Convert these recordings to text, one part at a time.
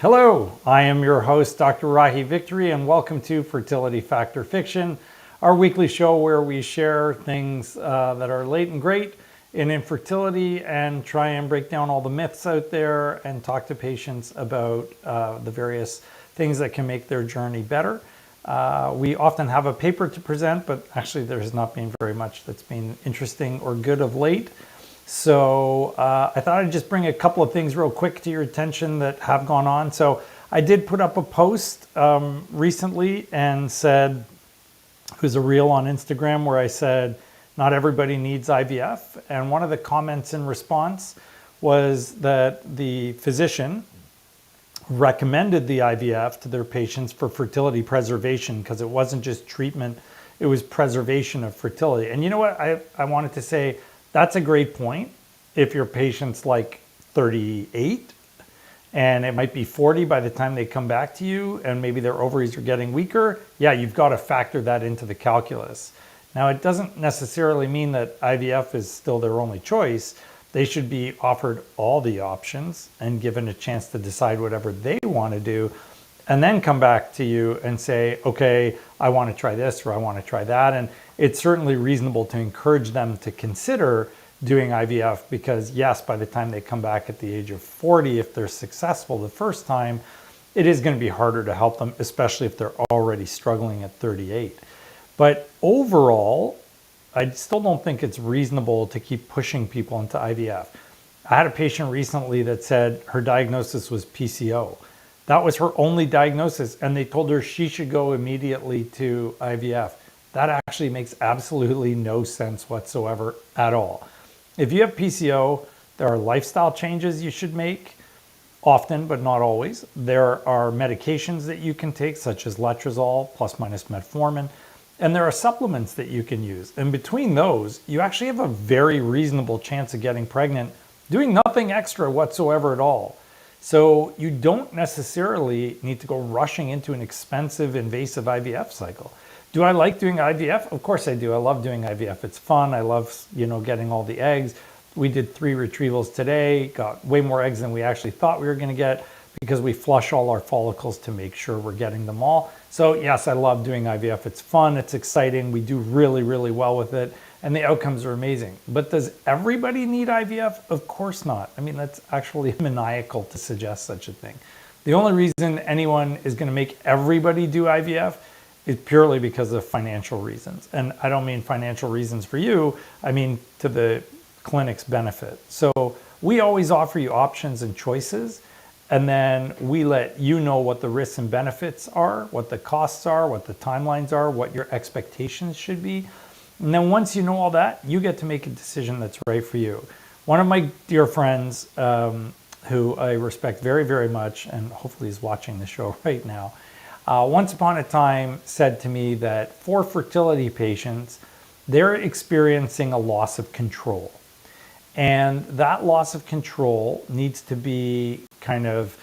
Hello, I am your host, Dr. Rahi Victory, and welcome to Fertility Factor Fiction, our weekly show where we share things that are late and great in infertility and try and break down all the myths out there and talk to patients about the various things that can make their journey better. We often have a paper to present, but actually there has not been very much that's been interesting or good of late. So I thought I'd just bring a couple of things real quick to your attention that have gone on. So I did put up a post recently and said, it was a reel on Instagram where I said, not everybody needs IVF. And one of the comments in response was that the physician recommended the IVF to their patients for fertility preservation because it wasn't just treatment, it was preservation of fertility. And you know what? I wanted to say, that's a great point. If your patient's like 38 and it might be 40 by the time they come back to you and maybe their ovaries are getting weaker, yeah, you've got to factor that into the calculus. Now, it doesn't necessarily mean that IVF is still their only choice. They should be offered all the options and given a chance to decide whatever they want to do, and then come back to you and say, okay, I want to try this or I want to try that. And it's certainly reasonable to encourage them to consider doing IVF because, yes, by the time they come back at the age of 40, if they're successful the first time, it is going to be harder to help them, especially if they're already struggling at 38. But overall, I still don't think it's reasonable to keep pushing people into IVF. I had a patient recently that said her diagnosis was PCO. That was her only diagnosis, and they told her she should go immediately to IVF. That actually makes absolutely no sense whatsoever at all. If you have PCO, there are lifestyle changes you should make, often but not always. There are medications that you can take, such as letrozole plus minus metformin, and there are supplements that you can use. And between those, you actually have a very reasonable chance of getting pregnant, doing nothing extra whatsoever at all. So you don't necessarily need to go rushing into an expensive, invasive IVF cycle. Do I like doing IVF? Of course I do. I love doing IVF. It's fun. I love, getting all the eggs. We did 3 retrievals today, got way more eggs than we actually thought we were going to get because we flush all our follicles to make sure we're getting them all. So yes, I love doing IVF. It's fun. It's exciting. We do really, really well with it. And the outcomes are amazing. But does everybody need IVF? Of course not. I mean, that's actually maniacal to suggest such a thing. The only reason anyone is going to make everybody do IVF is purely because of financial reasons. And I don't mean financial reasons for you. I mean to the clinic's benefit. So we always offer you options and choices. And then we let you know what the risks and benefits are, what the costs are, what the timelines are, what your expectations should be. And then once you know all that, you get to make a decision that's right for you. One of my dear friends, who I respect very, very much, and hopefully is watching the show right now, once upon a time said to me that for fertility patients, they're experiencing a loss of control. And that loss of control needs to be kind of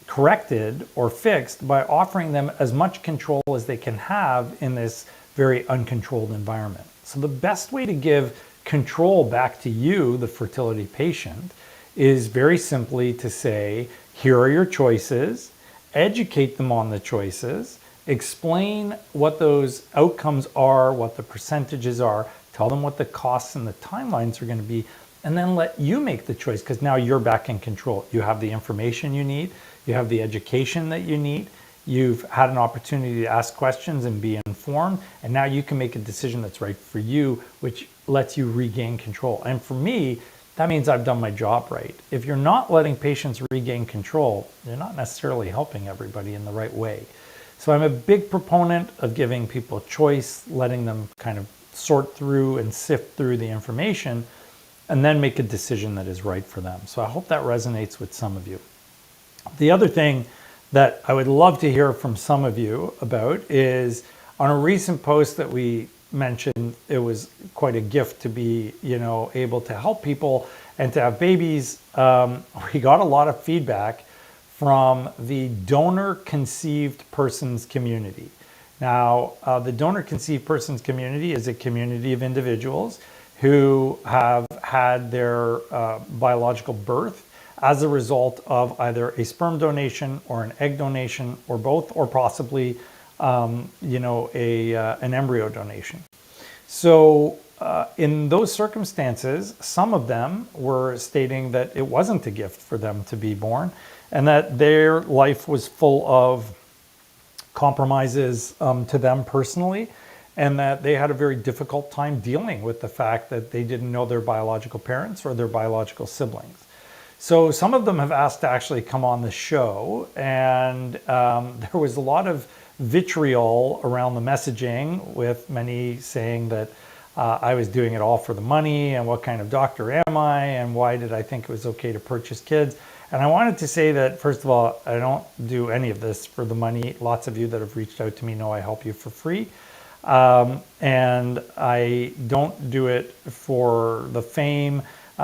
corrected or fixed by offering them as much control as they can have in this very uncontrolled environment. So the best way to give control back to you, the fertility patient, is very simply to say, here are your choices, educate them on the choices, explain what those outcomes are, what the percentages are, tell them what the costs and the timelines are going to be, and then let you make the choice because now you're back in control. You have the information you need, you have the education that you need, you've had an opportunity to ask questions and be informed, and now you can make a decision that's right for you, which lets you regain control. And for me, that means I've done my job right. If you're not letting patients regain control, you're not necessarily helping everybody in the right way. So I'm a big proponent of giving people choice, letting them kind of sort through and sift through the information, and then make a decision that is right for them. So I hope that resonates with some of you. The other thing that I would love to hear from some of you about is on a recent post that we mentioned, it was quite a gift to be, able to help people and to have babies. We got a lot of feedback from the donor conceived persons community. Now, the donor conceived persons community is a community of individuals who have had their biological birth as a result of either a sperm donation or an egg donation or both, or possibly an embryo donation. So in those circumstances, some of them were stating that it wasn't a gift for them to be born and that their life was full of compromises to them personally, and that they had a very difficult time dealing with the fact that they didn't know their biological parents or their biological siblings. So some of them have asked to actually come on the show, and there was a lot of vitriol around the messaging, with many saying that I was doing it all for the money, and what kind of doctor am I, and why did I think it was okay to purchase kids? And I wanted to say that, first of all, I don't do any of this for the money. Lots of you that have reached out to me know I help you for free. And I don't do it for the fame.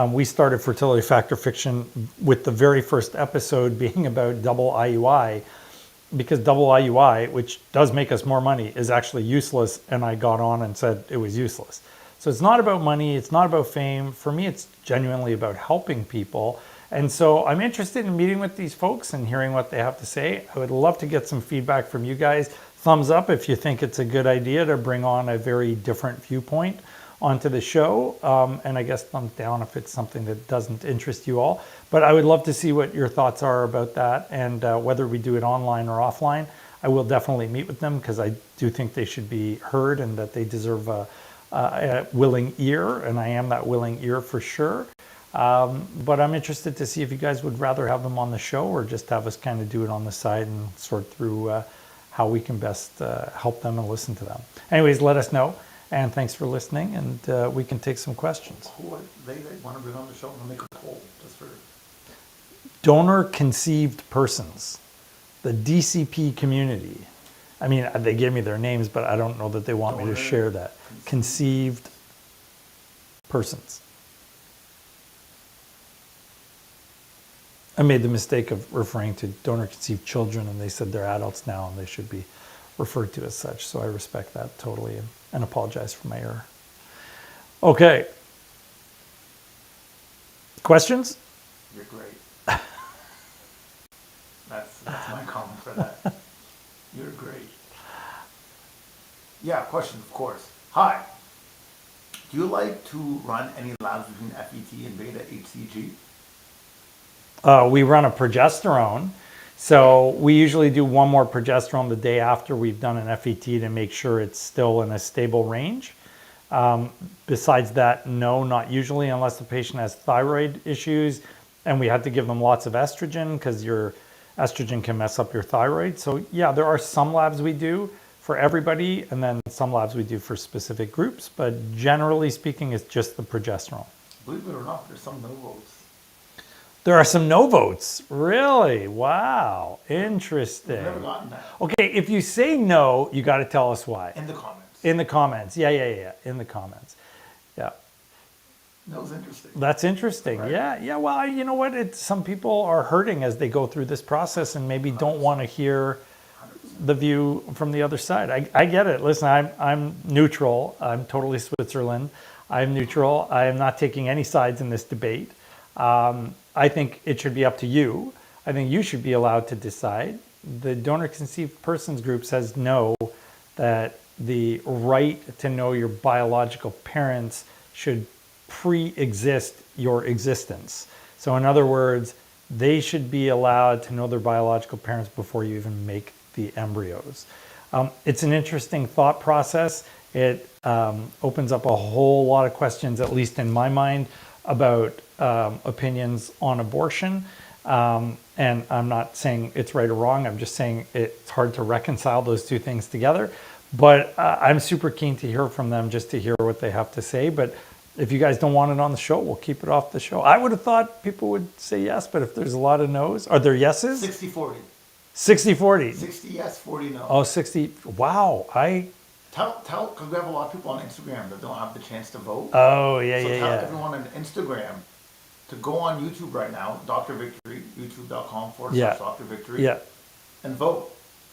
We started Fertility Factor Fiction with the very first episode being about double IUI, because double IUI, which does make us more money, is actually useless. And I got on and said it was useless. So it's not about money. It's not about fame. For me, it's genuinely about helping people. And so I'm interested in meeting with these folks and hearing what they have to say. I would love to get some feedback from you guys. Thumbs up if you think it's a good idea to bring on a very different viewpoint onto the show. And I guess thumbs down if it's something that doesn't interest you all. But I would love to see what your thoughts are about that, and whether we do it online or offline. I will definitely meet with them because I do think they should be heard and that they deserve a willing ear. And I am that willing ear for sure. But I'm interested to see if you guys would rather have them on the show or just have us kind of do it on the side and sort through how we can best help them and listen to them. Anyways, let us know. And thanks for listening, and we can take some questions. Who they want to bring on the show and make a poll just for donor-conceived persons, the DCP community. I mean, they gave me their names, but I don't know that they want me to share that. Conceived persons. I made the mistake of referring to donor-conceived children, and they said they're adults now and they should be referred to as such. So I respect that totally and apologize for my error. Okay. Questions? You're great. That's my comment for that. You're great. Yeah, questions, of course. Hi. Do you like to run any labs between FET and beta HCG? We run a progesterone. So we usually do one more progesterone the day after we've done an FET to make sure it's still in a stable range. Besides that, no, not usually, unless the patient has thyroid issues and we had to give them lots of estrogen, because your estrogen can mess up your thyroid. So yeah, there are some labs we do for everybody, and then some labs we do for specific groups, but generally speaking, it's just the progesterone. Believe it or not, there's some no votes. There are some no votes. Really? Wow. Interesting. I've never gotten that. Okay, if you say no, you got to tell us why. In the comments. In the comments. Yeah. In the comments. Yeah. That was interesting. That's interesting. Right. Yeah. Well, you know what? Some people are hurting as they go through this process and maybe 100%. Don't want to hear 100%. The view from the other side. I get it. Listen, I'm neutral. I'm totally Switzerland. I'm neutral. I am not taking any sides in this debate. I think it should be up to you. I think you should be allowed to decide. The donor-conceived persons group says no, that the right to know your biological parents should pre-exist your existence. So in other words, they should be allowed to know their biological parents before you even make the embryos. It's an interesting thought process. It opens up a whole lot of questions, at least in my mind, about opinions on abortion. And I'm not saying it's right or wrong. I'm just saying it's hard to reconcile those two things together. But I'm super keen to hear from them, just to hear what they have to say. But if you guys don't want it on the show, we'll keep it off the show. I would have thought people would say yes, but if there's a lot of no's, are there yeses? 60-40. 60-40. 60 yes, 40 no. Oh, 60. Wow. Tell, because we have a lot of people on Instagram that don't have the chance to vote. Oh, yeah. Tell everyone on Instagram to go on YouTube right now, Dr. Victory, youtube.com/Dr. Victory, and vote.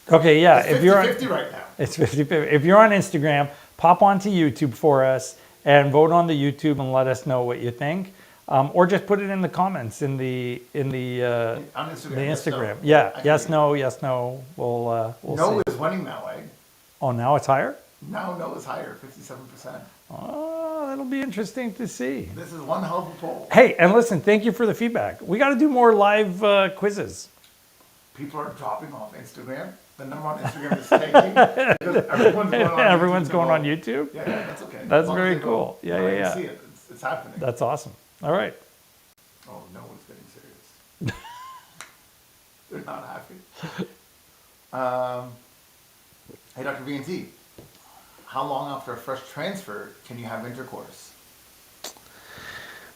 Okay, yeah. It's 50-50 right now. It's 50-50. If you're on Instagram, pop onto YouTube for us and vote on the YouTube and let us know what you think. On just put it in the comments in the Instagram. the Instagram. Yes, no. Yes, no. We'll no see. is winning now, eh? Oh, now it's higher. Now no is higher, 57%. Oh, that'll be interesting to see. This is one hell of a poll. Hey, and listen, thank you for the feedback. We got to do more live quizzes. People are dropping off Instagram. The number on Instagram is tanking because everyone's going on YouTube. YouTube? Yeah, that's okay. That's very cool. Yeah. See it. It's happening. That's awesome. All right. Oh, no one's getting serious. They're not happy. Hey, Dr. VNT, how long after a fresh transfer can you have intercourse?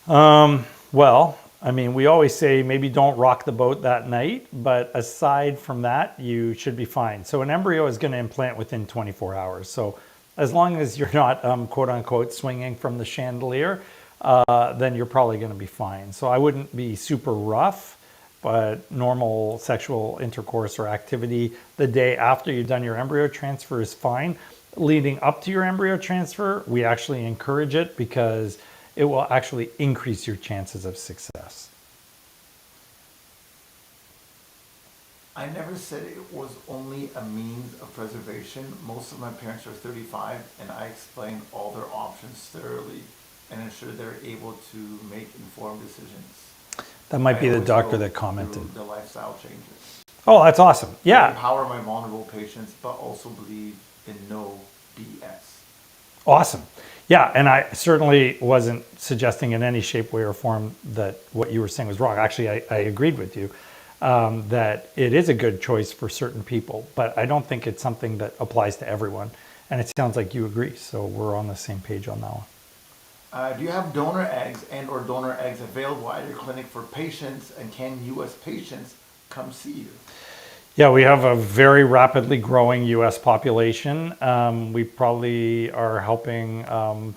Well, I mean, we always say maybe don't rock the boat that night, but aside from that, you should be fine. So an embryo is going to implant within 24 hours. So as long as you're not, quote unquote, swinging from the chandelier, then you're probably going to be fine. So I wouldn't be super rough, but normal sexual intercourse or activity the day after you've done your embryo transfer is fine. Leading up to your embryo transfer, we actually encourage it because it will actually increase your chances of success. I never said it was only a means of preservation. Most of my parents are 35, and I explained all their options thoroughly and ensure they're able to make informed decisions. That might be the doctor that commented. The lifestyle changes. Oh, that's awesome. Yeah. I empower my vulnerable patients, but also believe in no BS. Awesome. Yeah, and I certainly wasn't suggesting in any shape, way, or form that what you were saying was wrong. Actually, I agreed with you that it is a good choice for certain people, but I don't think it's something that applies to everyone. And it sounds like you agree, so we're on the same page on that one. Do you have donor eggs and or donor eggs available at your clinic for patients, and can U.S. patients come see you? Yeah, we have a very rapidly growing U.S. population. We probably are helping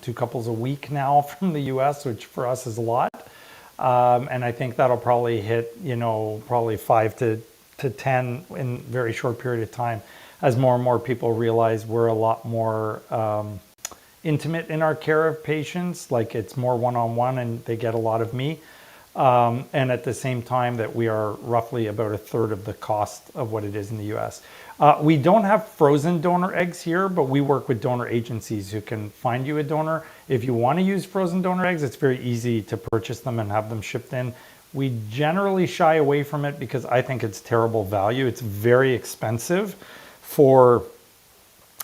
2 couples a week now from the U.S., which for us is a lot. And I think that'll probably hit, probably 5 to 10 in a very short period of time as more and more people realize we're a lot more intimate in our care of patients, like it's more one-on-one and they get a lot of me. And at the same time that we are roughly about 1/3 of the cost of what it is in the US. We don't have frozen donor eggs here, but we work with donor agencies who can find you a donor. If you want to use frozen donor eggs, it's very easy to purchase them and have them shipped in. We generally shy away from it because I think it's terrible value. It's very expensive for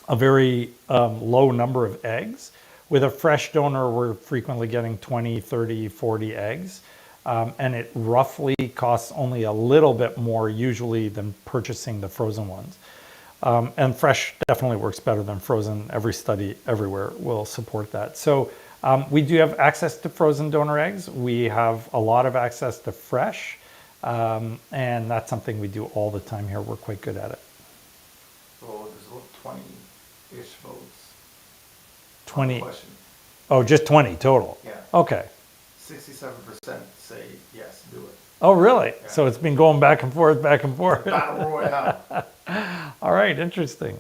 a very low number of eggs. With a fresh donor, we're frequently getting 20, 30, 40 eggs. And it roughly costs only a little bit more usually than purchasing the frozen ones. And fresh definitely works better than frozen. Every study everywhere will support that. So we do have access to frozen donor eggs. We have a lot of access to fresh. And that's something we do all the time here. We're quite good at it. So there's about 20-ish votes. 20. Oh, just 20 total? Yeah. Okay. 67% say yes, do it. Oh, really? Yeah. So it's been going back and forth, back and forth. Battle royale. All right, interesting.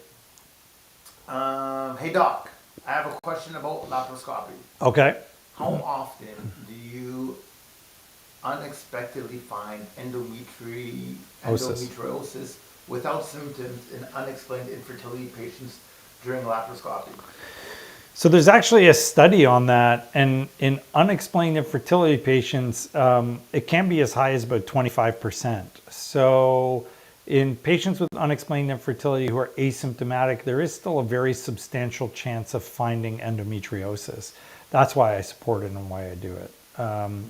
Hey, Doc, I have a question about laparoscopy. Okay. How often do you unexpectedly find endometriosis without symptoms in unexplained infertility patients during laparoscopy? So there's actually a study on that, and in unexplained infertility patients, it can be as high as about 25%. So in patients with unexplained infertility who are asymptomatic, there is still a very substantial chance of finding endometriosis. That's why I support it and why I do it.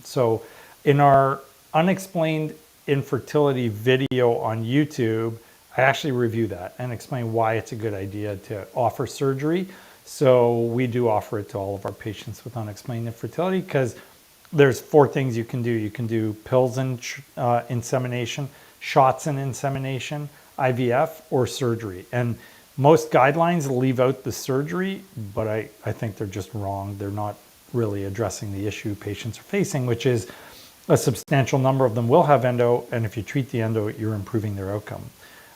So in our unexplained infertility video on YouTube, I actually review that and explain why it's a good idea to offer surgery. So we do offer it to all of our patients with unexplained infertility because there's 4 things you can do. You can do pills and insemination, shots and insemination, IVF, or surgery. And most guidelines leave out the surgery, but I think they're just wrong. They're not really addressing the issue patients are facing, which is a substantial number of them will have endo, and if you treat the endo, you're improving their outcome.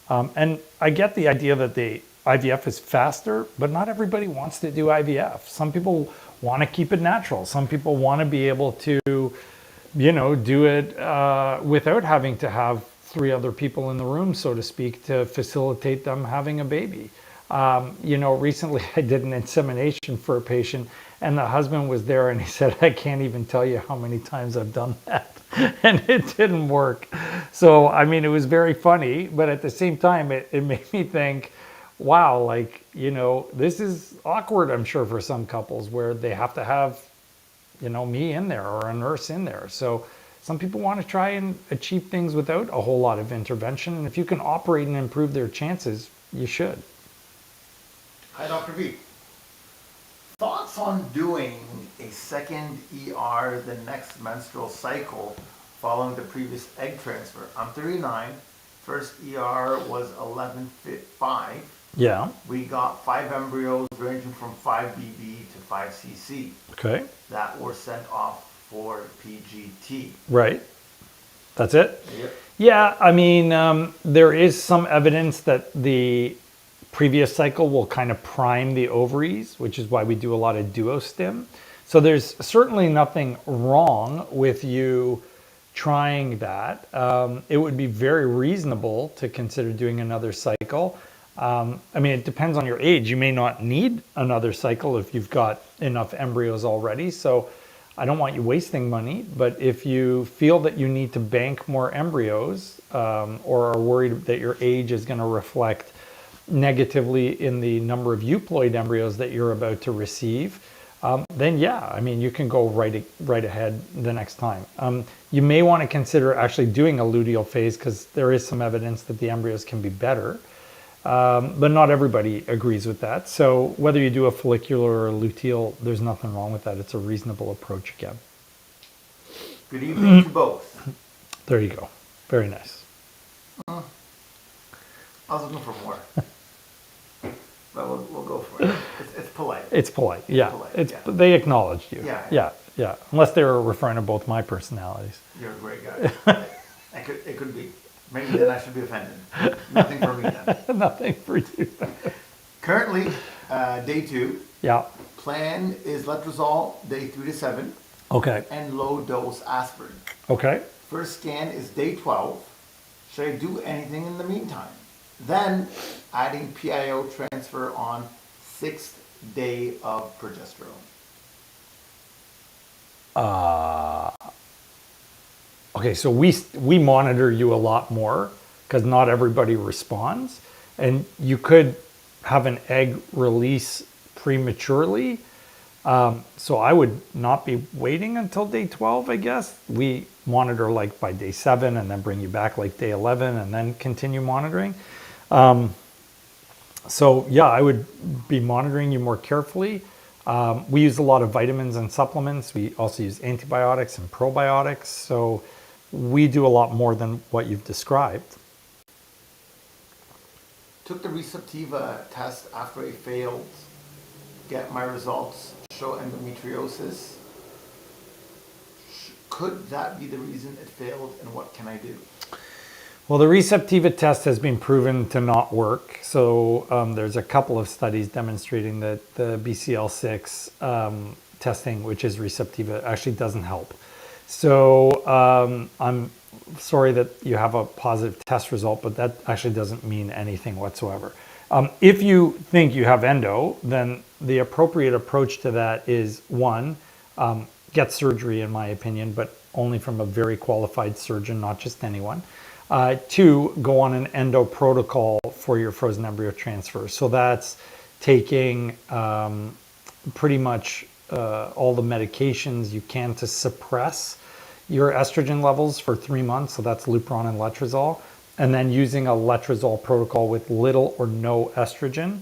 And I get the idea that the IVF is faster, but not everybody wants to do IVF. Some people want to keep it natural. Some people want to be able to, do it without having to have three other people in the room, so to speak, to facilitate them having a baby. Recently I did an insemination for a patient, and the husband was there, and he said, I can't even tell you how many times I've done that. And it didn't work. So, I mean, it was very funny, but at the same time, it made me think, wow, this is awkward, I'm sure, for some couples where they have to have, me in there or a nurse in there. So some people want to try and achieve things without a whole lot of intervention. And if you can operate and improve their chances, you should. Hi, Dr. V. Thoughts on doing a second ER the next menstrual cycle following the previous egg transfer? I'm 39. First ER was 11.5. Yeah. We got 5 embryos ranging from 5 BB to 5 CC. Okay. That were sent off for PGT. Right. That's it? Yep. Yeah, I mean, there is some evidence that the previous cycle will kind of prime the ovaries, which is why we do a lot of duostim. So there's certainly nothing wrong with you trying that. It would be very reasonable to consider doing another cycle. It depends on your age. You may not need another cycle if you've got enough embryos already. So I don't want you wasting money, but if you feel that you need to bank more embryos or are worried that your age is going to reflect negatively in the number of euploid embryos that you're about to receive, then yeah, you can go right ahead the next time. You may want to consider actually doing a luteal phase because there is some evidence that the embryos can be better, but not everybody agrees with that. So whether you do a follicular or a luteal, there's nothing wrong with that. It's a reasonable approach again. Good evening to both. There you go. Very nice. I was looking for more. But we'll go for it. It's polite. It's polite, yeah. Polite, yeah. They acknowledged you. Yeah. Yeah. Unless they were referring to both my personalities. You're a great guy. It could be. Maybe then I should be offended. Nothing for me then. Nothing for you. Currently, day 2. Yeah. Plan is letrozole, day 3 to 7. Okay. And low dose aspirin. Okay. First scan is day 12. Should I do anything in the meantime? Then adding PIO transfer on 6th day of progesterone. Okay, so we monitor you a lot more because not everybody responds, and you could have an egg release prematurely. So I would not be waiting until day 12, I guess. We monitor by day 7 and then bring you back day 11 and then continue monitoring. So yeah, I would be monitoring you more carefully. We use a lot of vitamins and supplements. We also use antibiotics and probiotics. So we do a lot more than what you've described. Took the Receptiva test after I failed. Get my results, show endometriosis. Could that be the reason it failed, and what can I do? Well, the Receptiva test has been proven to not work. So there's a couple of studies demonstrating that the BCL6 testing, which is Receptiva, actually doesn't help. So I'm sorry that you have a positive test result, but that actually doesn't mean anything whatsoever. If you think you have endo, then the appropriate approach to that is 1, get surgery, in my opinion, but only from a very qualified surgeon, not just anyone. 2, go on an endo protocol for your frozen embryo transfer. So that's taking pretty much all the medications you can to suppress your estrogen levels for 3 months. So that's Lupron and letrozole. And then using a letrozole protocol with little or no estrogen.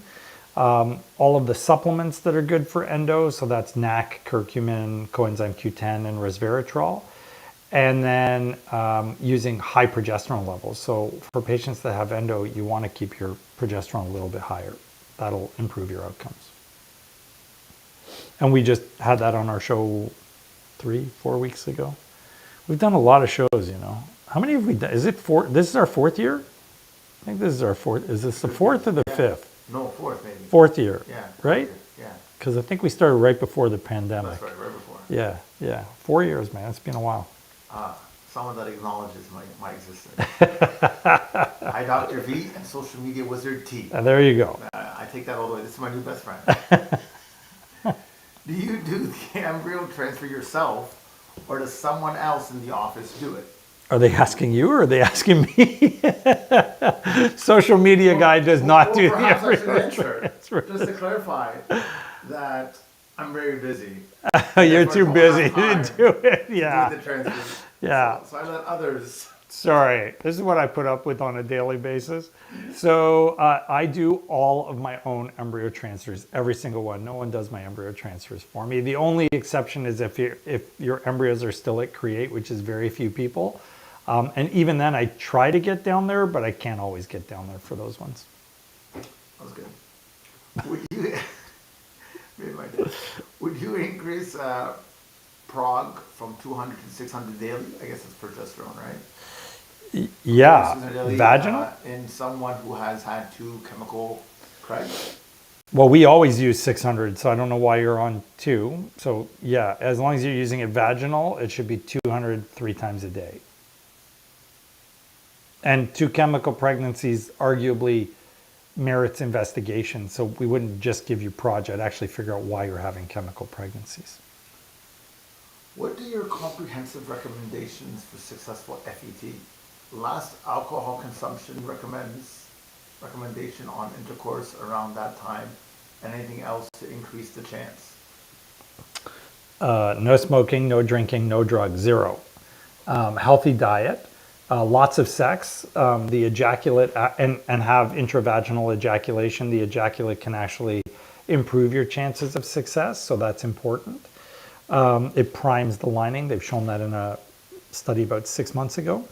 All of the supplements that are good for endo, so that's NAC, curcumin, coenzyme Q10, and resveratrol. And then using high progesterone levels. So for patients that have endo, you want to keep your progesterone a little bit higher. That'll improve your outcomes. And we just had that on our show 3-4 weeks ago. We've done a lot of shows, How many have we done? Is it 4? This is our 4th year? I think this is our 4th. Is this the 4th or the 5th? No, 4th maybe. 4th year. Yeah. Right? Yeah. Because I think we started right before the pandemic. That's right before. Yeah. 4 years, man. It's been a while. Someone that acknowledges my existence. Hi, Dr. V, and social media wizard T. There you go. I take that all the way. This is my new best friend. Do you do the embryo transfer yourself, or does someone else in the office do it? Are they asking you or are they asking me? Social media guy does not do the perhaps I should embryo answer, transfer. just to clarify that I'm very busy. You're Therefore, too don't busy have time to do it. to Yeah. do the transfer. Yeah. So I let others. Sorry, this is what I put up with on a daily basis. So I do all of my own embryo transfers, every single one. No one does my embryo transfers for me. The only exception is if your embryos are still at create, which is very few people. And even then, I try to get down there, but I can't always get down there for those ones. That was good. Would you, made my day. Would you increase prog from 200 to 600 daily? I guess it's progesterone, right? Yeah, 600 daily, vaginal? in someone who has had 2 chemical pregs? Well, we always use 600, so I don't know why you're on 2. So yeah, as long as you're using it vaginal, it should be 200 3 times a day. And 2 chemical pregnancies arguably merits investigation. So we wouldn't just give you proj, I'd actually figure out why you're having chemical pregnancies. What are your comprehensive recommendations for successful FET? Last alcohol consumption recommendation on intercourse around that time, and anything else to increase the chance? No smoking, no drinking, no drugs, 0. Healthy diet, lots of sex, the ejaculate, and have intravaginal ejaculation. The ejaculate can actually improve your chances of success, so that's important. It primes the lining. They've shown that in a study about 6 months ago.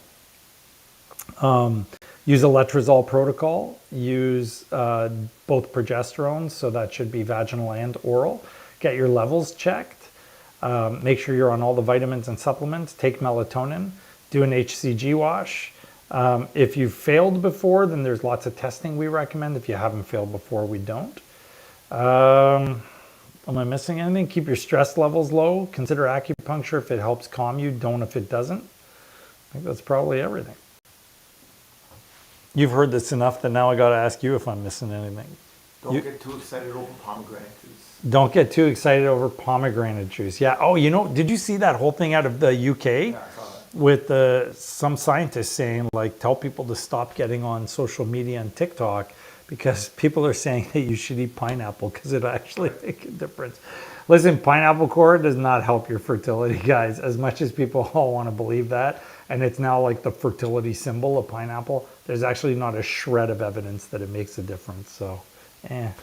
Use a letrozole protocol. Use both progesterones, so that should be vaginal and oral. Get your levels checked. Make sure you're on all the vitamins and supplements. Take melatonin. Do an HCG wash. If you've failed before, then there's lots of testing we recommend. If you haven't failed before, we don't. Am I missing anything? Keep your stress levels low. Consider acupuncture if it helps calm you. Don't if it doesn't. I think that's probably everything. You've heard this enough that now I got to ask you if I'm missing anything. Don't get too excited over pomegranate juice. Don't get too excited over pomegranate juice. Yeah. Oh, did you see that whole thing out of the UK? Yeah, I saw that. With some scientists saying, like, tell people to stop getting on social media and TikTok because people are saying that you should eat pineapple because it actually makes a difference. Listen, pineapple core does not help your fertility, guys, as much as people all want to believe that. And it's now like the fertility symbol of pineapple. There's actually not a shred of evidence that it makes a difference. So, It's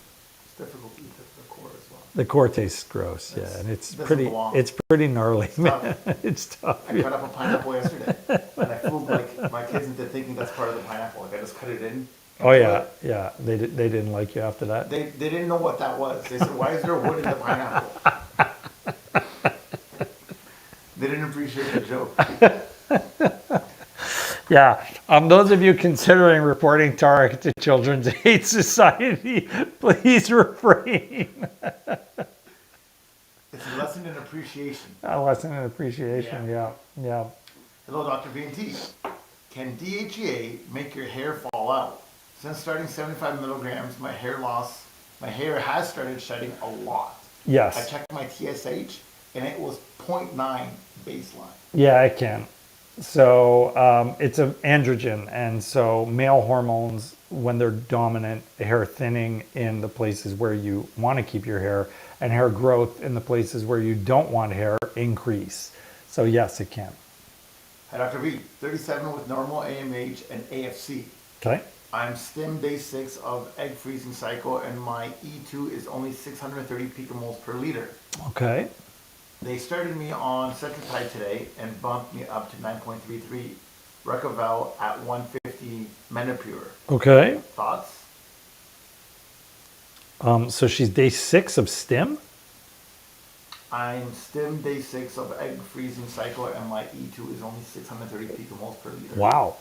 difficult to eat the core as well. The core tastes gross, yeah, and it's pretty gnarly, man. It's tough. I cut up a pineapple yesterday, and I fooled my kids into thinking that's part of the pineapple. Like I just cut it in. Oh yeah, yeah. They didn't like you after that. They didn't know what that was. They said, "Why is there wood in the pineapple?" They didn't appreciate the joke. Yeah. Those of you considering reporting Tarek to Children's Aid Society, please refrain. It's a lesson in appreciation. A lesson in appreciation. Yeah. Hello, Dr. V&T. Can DHEA make your hair fall out? Since starting 75 milligrams, my hair has started shedding a lot. Yes. I checked my TSH and it was 0.9 baseline. Yeah, it can. So it's an androgen, and so male hormones, when they're dominant, hair thinning in the places where you want to keep your hair, and hair growth in the places where you don't want hair increase. So yes, it can. Hi, Dr. V. 37 with normal AMH and AFC. Okay. I'm stim day 6 of egg freezing cycle, and my E2 is only 630 picomoles per liter. Okay. They started me on Centrotide today and bumped me up to 9.33. Recavel at 150 Menopure. Okay. Thoughts? So she's day 6 of stim? I'm stim day 6 of egg freezing cycle, and my E2 is only 630 picomoles per liter. Wow.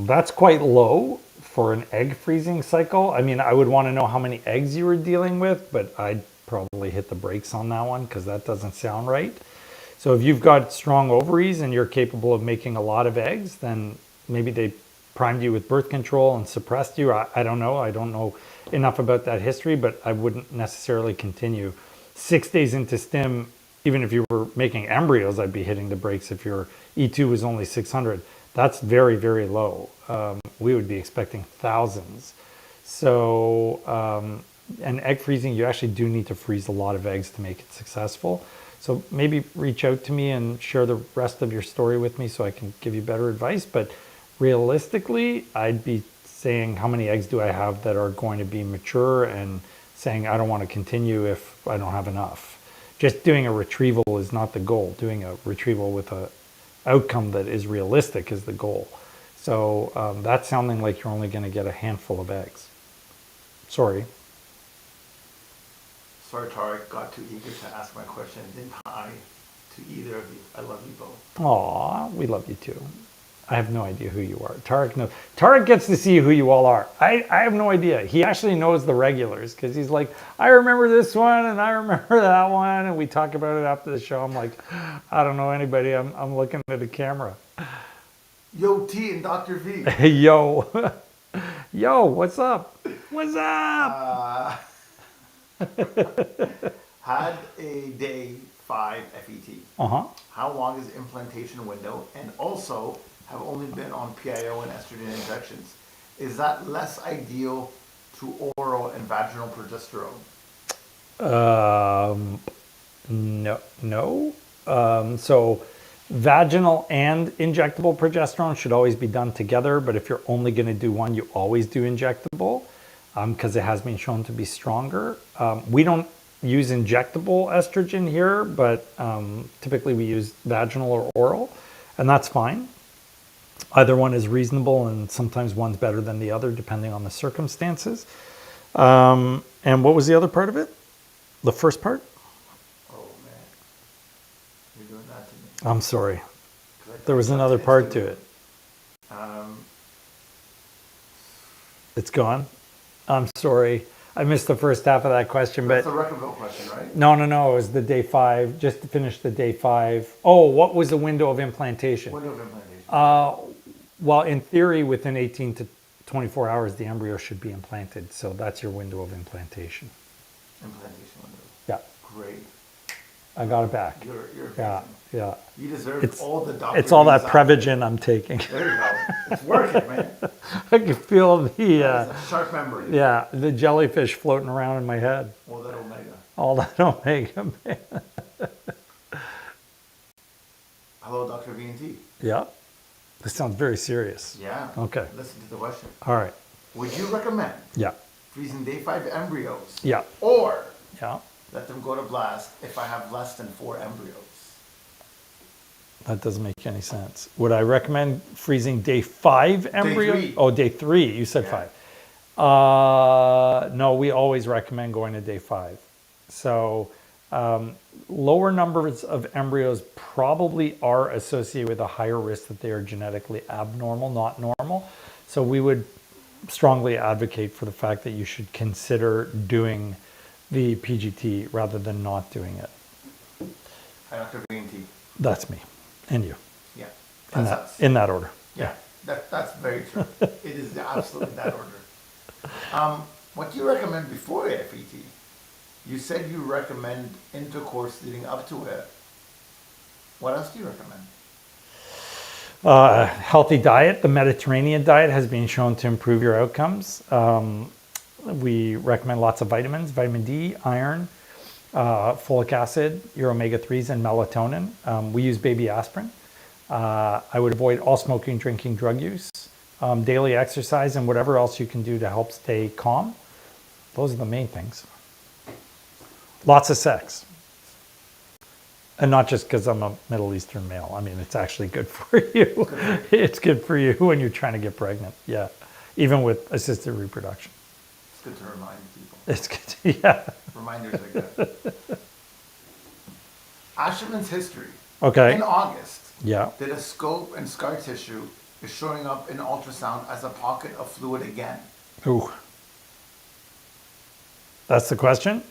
That's quite low for an egg freezing cycle. I mean, I would want to know how many eggs you were dealing with, but I'd probably hit the brakes on that one because that doesn't sound right. So if you've got strong ovaries and you're capable of making a lot of eggs, then maybe they primed you with birth control and suppressed you. I don't know. I don't know enough about that history, but I wouldn't necessarily continue. 6 days into stim, even if you were making embryos, I'd be hitting the brakes if your E2 was only 600. That's very, very low. We would be expecting thousands. So, and egg freezing, you actually do need to freeze a lot of eggs to make it successful. So maybe reach out to me and share the rest of your story with me so I can give you better advice. But realistically, I'd be saying how many eggs do I have that are going to be mature and saying I don't want to continue if I don't have enough. Just doing a retrieval is not the goal. Doing a retrieval with a outcome that is realistic is the goal. So that's sounding like you're only going to get a handful of eggs. Sorry. Sorry, Tarek, got too eager to ask my question. Didn't I to either of you. I love you both. Aw, we love you too. I have no idea who you are. Tarek knows. Tarek gets to see who you all are. I have no idea. He actually knows the regulars because he's like, I remember this one and I remember that one. And we talk about it after the show. I'm like, I don't know anybody. I'm looking at the camera. Yo, T and Dr. V. Hey, yo. Yo, what's up? What's up? Had a day 5 FET. Uh-huh. How long is implantation window? And also have only been on PIO and estrogen injections. Is that less ideal to oral and vaginal progesterone? No. So vaginal and injectable progesterone should always be done together. But if you're only going to do one, you always do injectable because it has been shown to be stronger. We don't use injectable estrogen here, but typically we use vaginal or oral, and that's fine. Either one is reasonable, and sometimes one's better than the other depending on the circumstances. And what was the other part of it? The first part? Oh man, you're doing that to me. I'm sorry. There was another part to it. It's gone. I'm sorry. I missed the first half of that question, That's but the Reckerville question, right? no. It was the day 5, just to finish the day 5. Oh, what was the window of implantation? Window of implantation. Well, in theory, within 18 to 24 hours, the embryo should be implanted. So that's your window of implantation. Implantation window. Yeah, Great. I got it back. You're Yeah, amazing. yeah. You deserve It's- all the Dr. It's all that V's out Prevagen I'm taking. there. There you go. It's working, man. I can feel the That's a sharp memory. yeah, the jellyfish floating around in my head. All that omega. All that omega, man. Hello, Dr. V and T. Yeah, this sounds very serious. Yeah. Okay. Listen to the question. All right. Would you recommend Yeah, freezing day 5 embryos? yeah, Or yeah. let them go to blast if I have less than 4 embryos? That doesn't make any sense. Would I recommend freezing day 5 embryo? 3. Oh, day 3. You said Yeah. 5. No, we always recommend going to day 5. So lower numbers of embryos probably are associated with a higher risk that they are genetically abnormal, not normal. So we would strongly advocate for the fact that you should consider doing the PGT rather than not doing it. Hi, Dr. V and T. That's me and you Yeah. in That's that, us. in that order. Yeah, that's very true. It is absolutely that order. What do you recommend before FET? You said you recommend intercourse leading up to it. What else do you recommend? Healthy diet. The Mediterranean diet has been shown to improve your outcomes. We recommend lots of vitamins, vitamin D, iron, folic acid, your omega-3s, and melatonin. We use baby aspirin. I would avoid all smoking, drinking, drug use, daily exercise, and whatever else you can do to help stay calm. Those are the main things. Lots of sex. And not just because I'm a Middle Eastern male. I mean, it's actually good for you. It's good for you when you're trying to get pregnant. Yeah. Even with assisted reproduction. It's good to remind people. It's good. Yeah. Reminders are good. Asherman's history. Okay. In August, Yeah. did a scope and scar tissue is showing up in ultrasound as a pocket of fluid again. Ooh. That's the question?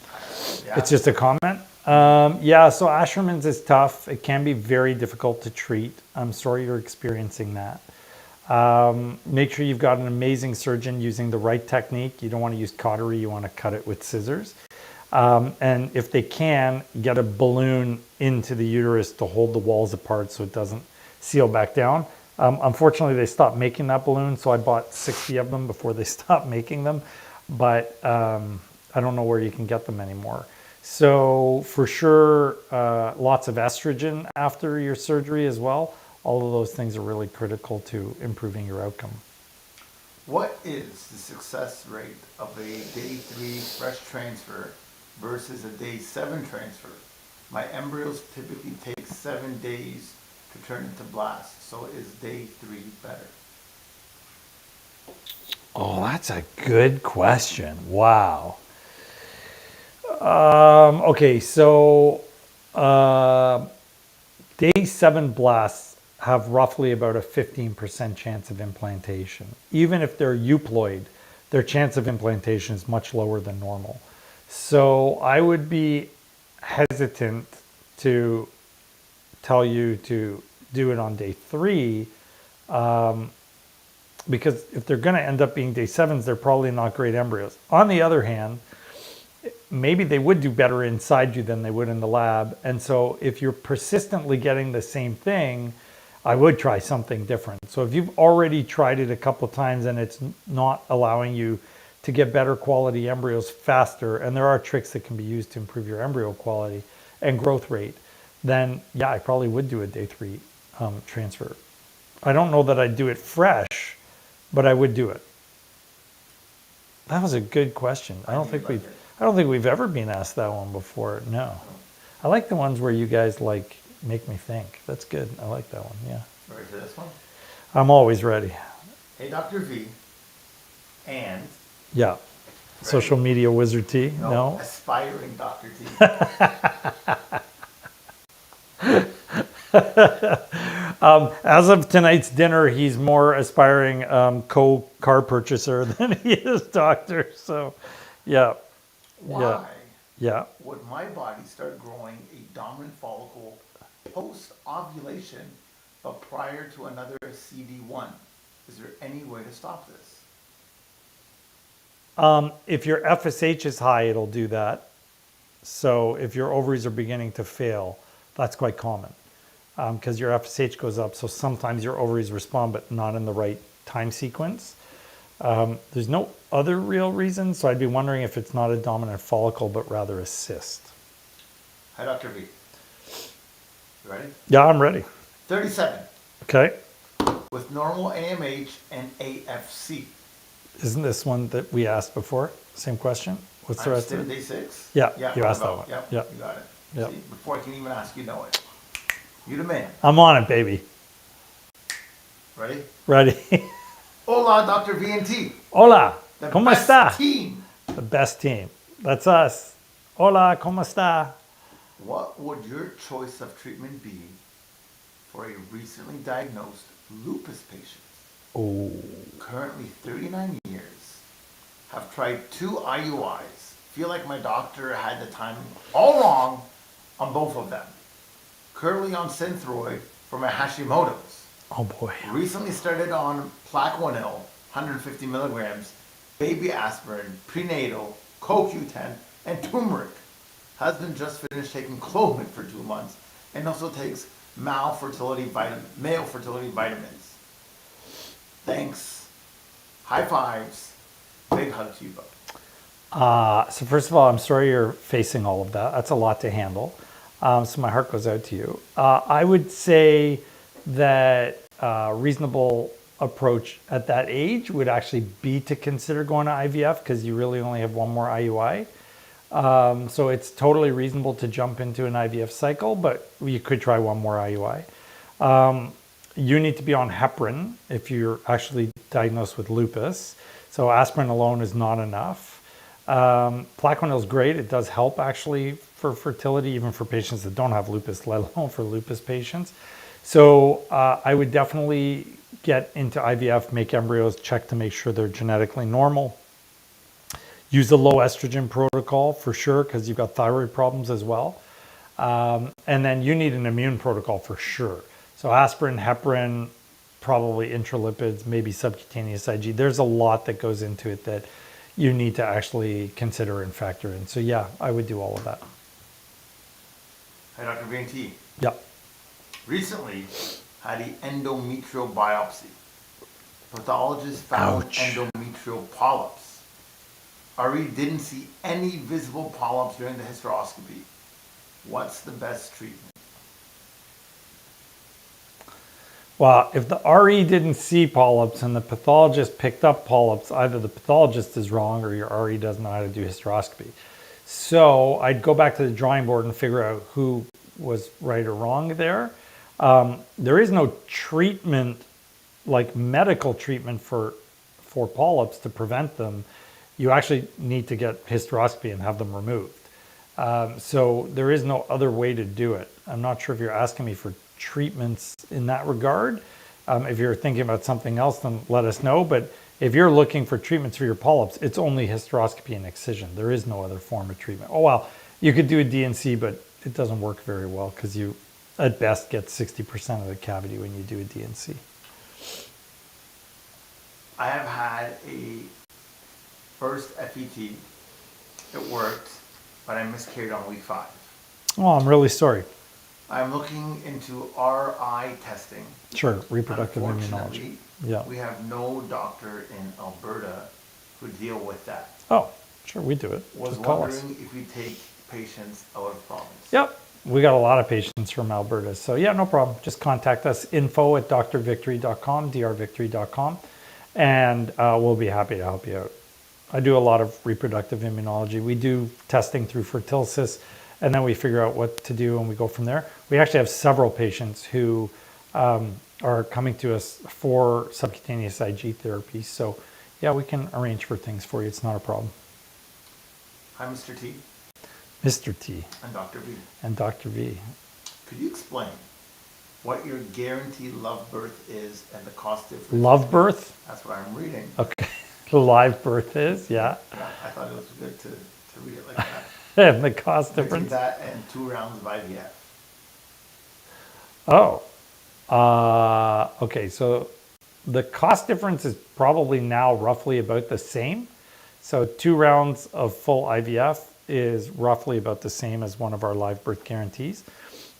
Yeah. It's just a comment. Yeah, so Asherman's is tough. It can be very difficult to treat. I'm sorry you're experiencing that. Make sure you've got an amazing surgeon using the right technique. You don't want to use cautery, you want to cut it with scissors. And if they can, get a balloon into the uterus to hold the walls apart so it doesn't seal back down. Unfortunately, they stopped making that balloon, so I bought 60 of them before they stopped making them. But I don't know where you can get them anymore. So for sure, lots of estrogen after your surgery as well. All of those things are really critical to improving your outcome. What is the success rate of a day 3 fresh transfer versus a day 7 transfer? My embryos typically take 7 days to turn into blasts, so is day 3 better? Oh, that's a good question. Wow. Okay, so day 7 blasts have roughly about a 15% chance of implantation. Even if they're euploid, their chance of implantation is much lower than normal. So I would be hesitant to tell you to do it on day 3 because if they're going to end up being day 7s, they're probably not great embryos. On the other hand, maybe they would do better inside you than they would in the lab. And so if you're persistently getting the same thing, I would try something different. So if you've already tried it a couple of times and it's not allowing you to get better quality embryos faster, and there are tricks that can be used to improve your embryo quality and growth rate, then yeah, I probably would do a day 3 transfer. I don't know that I'd do it fresh, but I would do it. That was a good question. I don't think we've ever been asked that one before. No. I like the ones where you guys like make me think. That's good. I like that one. Yeah. Ready for this one? I'm always ready. Hey, Dr. V, and Yeah. Social media wizard T. No. aspiring Dr. T. As of tonight's dinner, he's more aspiring car purchaser than he is doctor. So, yeah. Why Yeah. would my body start growing a dominant follicle post-ovulation, but prior to another CD1? Is there any way to stop this? If your FSH is high, it'll do that. So if your ovaries are beginning to fail, that's quite common because your FSH goes up. So sometimes your ovaries respond, but not in the right time sequence. There's no other real reason. So I'd be wondering if it's not a dominant follicle, but rather a cyst. Hi, Dr. V. You ready? Yeah, I'm ready. 37. Okay. With normal AMH and AFC. Isn't this one that we asked before? Same question? What's the I'm rest still of in it? day 6? Yeah, you asked that one. Yep, Yeah. you got it. Yep. See, before I can even ask, you know it. You the man. I'm on it, baby. Ready? Ready. Hola, Dr. V&T. Hola. The ¿Cómo best está? team. The best team. That's us. Hola, ¿cómo está? What would your choice of treatment be for a recently diagnosed lupus patient? Oh. Currently 39 years. Have tried 2 IUIs. Feel like my doctor had the timing all wrong on both of them. Currently on Synthroid for my Hashimoto's. Oh boy. Recently started on Plaquenil, 150 milligrams, baby aspirin, prenatal, CoQ10, and turmeric. Husband just finished taking Clovin for 2 months and also takes male fertility vitamins. Thanks. High fives. Big hug to you both. So first of all, I'm sorry you're facing all of that. That's a lot to handle. So my heart goes out to you. I would say that reasonable approach at that age would actually be to consider going to IVF because you really only have one more IUI. So it's totally reasonable to jump into an IVF cycle, but you could try one more IUI. You need to be on heparin if you're actually diagnosed with lupus. So aspirin alone is not enough. Plaquenil is great. It does help actually for fertility, even for patients that don't have lupus, let alone for lupus patients. So I would definitely get into IVF, make embryos, check to make sure they're genetically normal. Use the low estrogen protocol for sure, because you've got thyroid problems as well. And then you need an immune protocol for sure. So aspirin, heparin, probably intralipids, maybe subcutaneous IG. There's a lot that goes into it that you need to actually consider and factor in. So yeah, I would do all of that. Hi, Dr. VNT. Yep. Recently, had the endometrial biopsy. Pathologist found Ouch. endometrial polyps. RE didn't see any visible polyps during the hysteroscopy. What's the best treatment? Well, if the RE didn't see polyps and the pathologist picked up polyps, either the pathologist is wrong or your RE doesn't know how to do hysteroscopy. So I'd go back to the drawing board and figure out who was right or wrong there. There is no treatment, like medical treatment for polyps to prevent them. You actually need to get hysteroscopy and have them removed. So there is no other way to do it. I'm not sure if you're asking me for treatments in that regard. If you're thinking about something else, then let us know. But if you're looking for treatments for your polyps, it's only hysteroscopy and excision. There is no other form of treatment. Oh, well, you could do a DNC, but it doesn't work very well because you, at best, get 60% of the cavity when you do a DNC. I have had a first FET. It worked, but I miscarried on week 5. Oh, I'm really sorry. I'm looking into RI testing. Sure, reproductive immunology. Unfortunately, Yeah. we have no doctor in Alberta who deal with that. Oh, sure, we do it. Was Just call us. wondering if we take patients out of province. Yep, we got a lot of patients from Alberta. So yeah, no problem. Just contact us, info@drvictory.com, drvictory.com, and we'll be happy to help you out. I do a lot of reproductive immunology. We do testing through Fertility, and then we figure out what to do and we go from there. We actually have several patients who are coming to us for subcutaneous IG therapy. So yeah, we can arrange for things for you. It's not a problem. Hi, Mr. T Mr. T and Dr. V. and Dr. V. Could you explain what your guaranteed love birth is and the cost difference? Love birth? That's what I'm reading. Okay. Live birth is, yeah. Yeah, I thought it was good to read it like that. And the cost Between difference? that and 2 rounds of IVF. Oh, okay. So the cost difference is probably now roughly about the same. So 2 rounds of full IVF is roughly about the same as one of our live birth guarantees.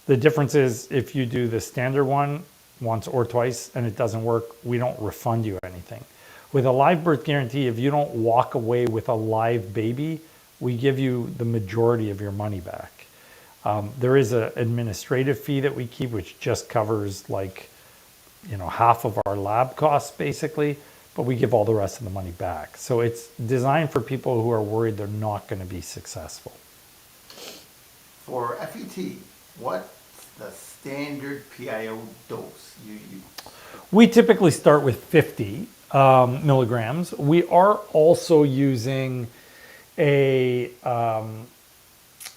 The difference is if you do the standard one once or twice and it doesn't work, we don't refund you anything. With a live birth guarantee, if you don't walk away with a live baby, we give you the majority of your money back. There is an administrative fee that we keep, which just covers like, half of our lab costs basically, but we give all the rest of the money back. So it's designed for people who are worried they're not going to be successful. For FET, what's the standard PIO dose you use? We typically start with 50 milligrams. We are also using a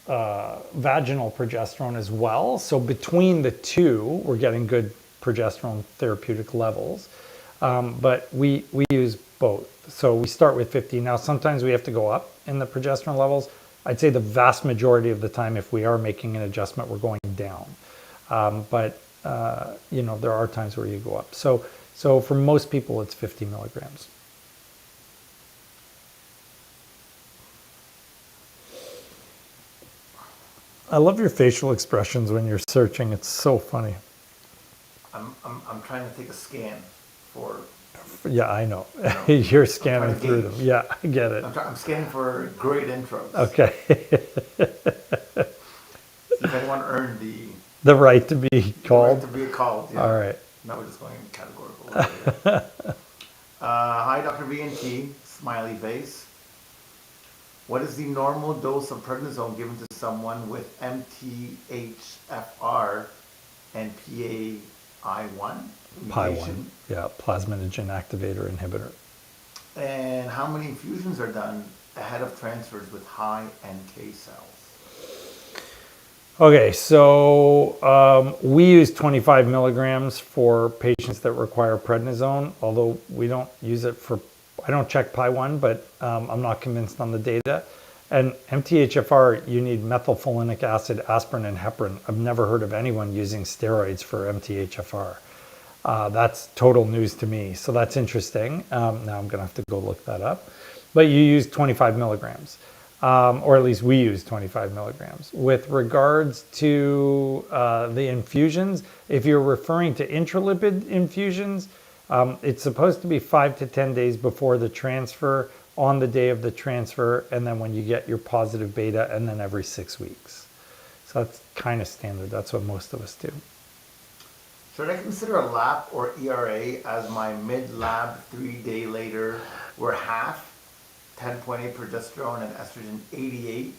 vaginal progesterone as well. So between the two, we're getting good progesterone therapeutic levels. But we use both. So we start with 50. Now, sometimes we have to go up in the progesterone levels. I'd say the vast majority of the time, if we are making an adjustment, we're going down. But there are times where you go up. So for most people, it's 50 milligrams. I love your facial expressions when you're searching. It's so funny. I'm trying to take a scan for. Yeah, I know. You're scanning through them. gauge. Yeah, I get it. I'm scanning for great intros. Okay. If anyone earned The right to be right called. to be called. Yeah. All right. Now we're just going categorical. Hi, Dr. VNT, smiley face. What is the normal dose of prednisone given to someone with MTHFR and PAI1? PI1. Yeah, plasminogen activator inhibitor. And how many infusions are done ahead of transfers with high NK cells? Okay, so we use 25 milligrams for patients that require prednisone, although we don't use it for, I don't check Pi1, but I'm not convinced on the data. And MTHFR, you need methylfolinic acid, aspirin, and heparin. I've never heard of anyone using steroids for MTHFR. That's total news to me, so that's interesting. Now I'm going to have to go look that up. But you use 25 milligrams. Or at least we use 25 milligrams. With regards to the infusions, if you're referring to intralipid infusions, it's supposed to be 5 to 10 days before the transfer, on the day of the transfer, and then when you get your positive beta, and then every 6 weeks. So that's kind of standard. That's what most of us do. Should I consider a LAP or ERA as my mid-lab 3 day later where half 10.8 progesterone and estrogen 88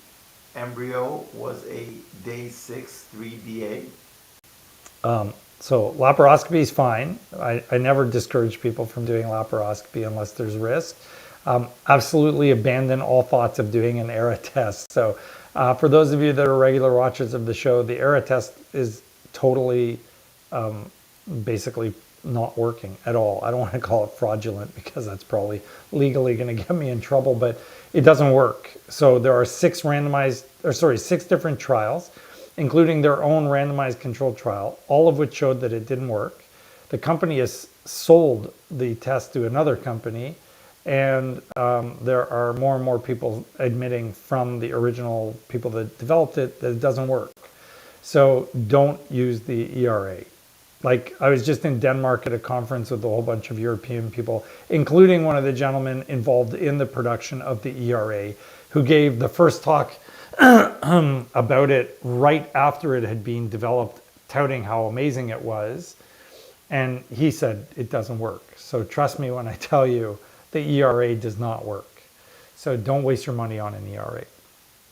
embryo was a day 6 3DA? So laparoscopy is fine. I never discourage people from doing laparoscopy unless there's risk. Absolutely abandon all thoughts of doing an ERA test. So for those of you that are regular watchers of the show, the ERA test is totally basically not working at all. I don't want to call it fraudulent because that's probably legally going to get me in trouble, but it doesn't work. So there are 6 different trials, including their own randomized controlled trial, all of which showed that it didn't work. The company has sold the test to another company, and there are more and more people admitting from the original people that developed it that it doesn't work. So don't use the ERA. Like, I was just in Denmark at a conference with a whole bunch of European people, including one of the gentlemen involved in the production of the ERA, who gave the first talk about it right after it had been developed, touting how amazing it was. And he said it doesn't work. So trust me when I tell you the ERA does not work. So don't waste your money on an ERA.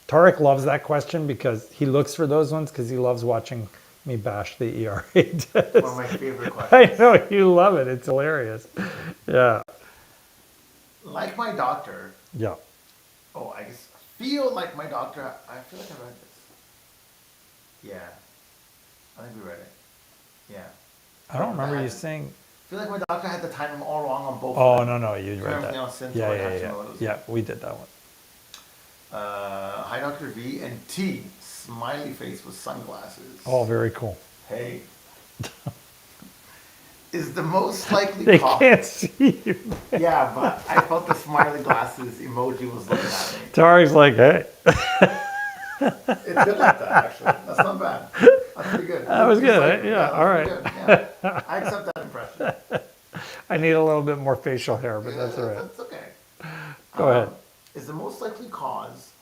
Tarek loves that question because he looks for those ones because he loves watching me bash the ERA test. One of my favorite questions. I know, you love it. It's hilarious. Yeah. Like my doctor, Yeah. I guess, feel like my doctor, I feel like I read this. Yeah. I think we read it. Yeah. I don't remember you saying. I feel like my doctor had the timing all wrong on both Oh, of them. no, you read that. Yeah, we did that one. Hi, Dr. V and T. Smiley face with sunglasses. Oh, very cool. Hey. Is the most likely They cause... can't see you. Yeah, but I felt the smiley glasses emoji was looking at me. Tarek's like, hey. It's good like that, actually. That's not bad. That's pretty good. That was good. Like, Yeah, all right. Yeah. I accept that impression. I need a little bit more facial hair, but that's all right. That's okay. Go ahead. Is the most likely cause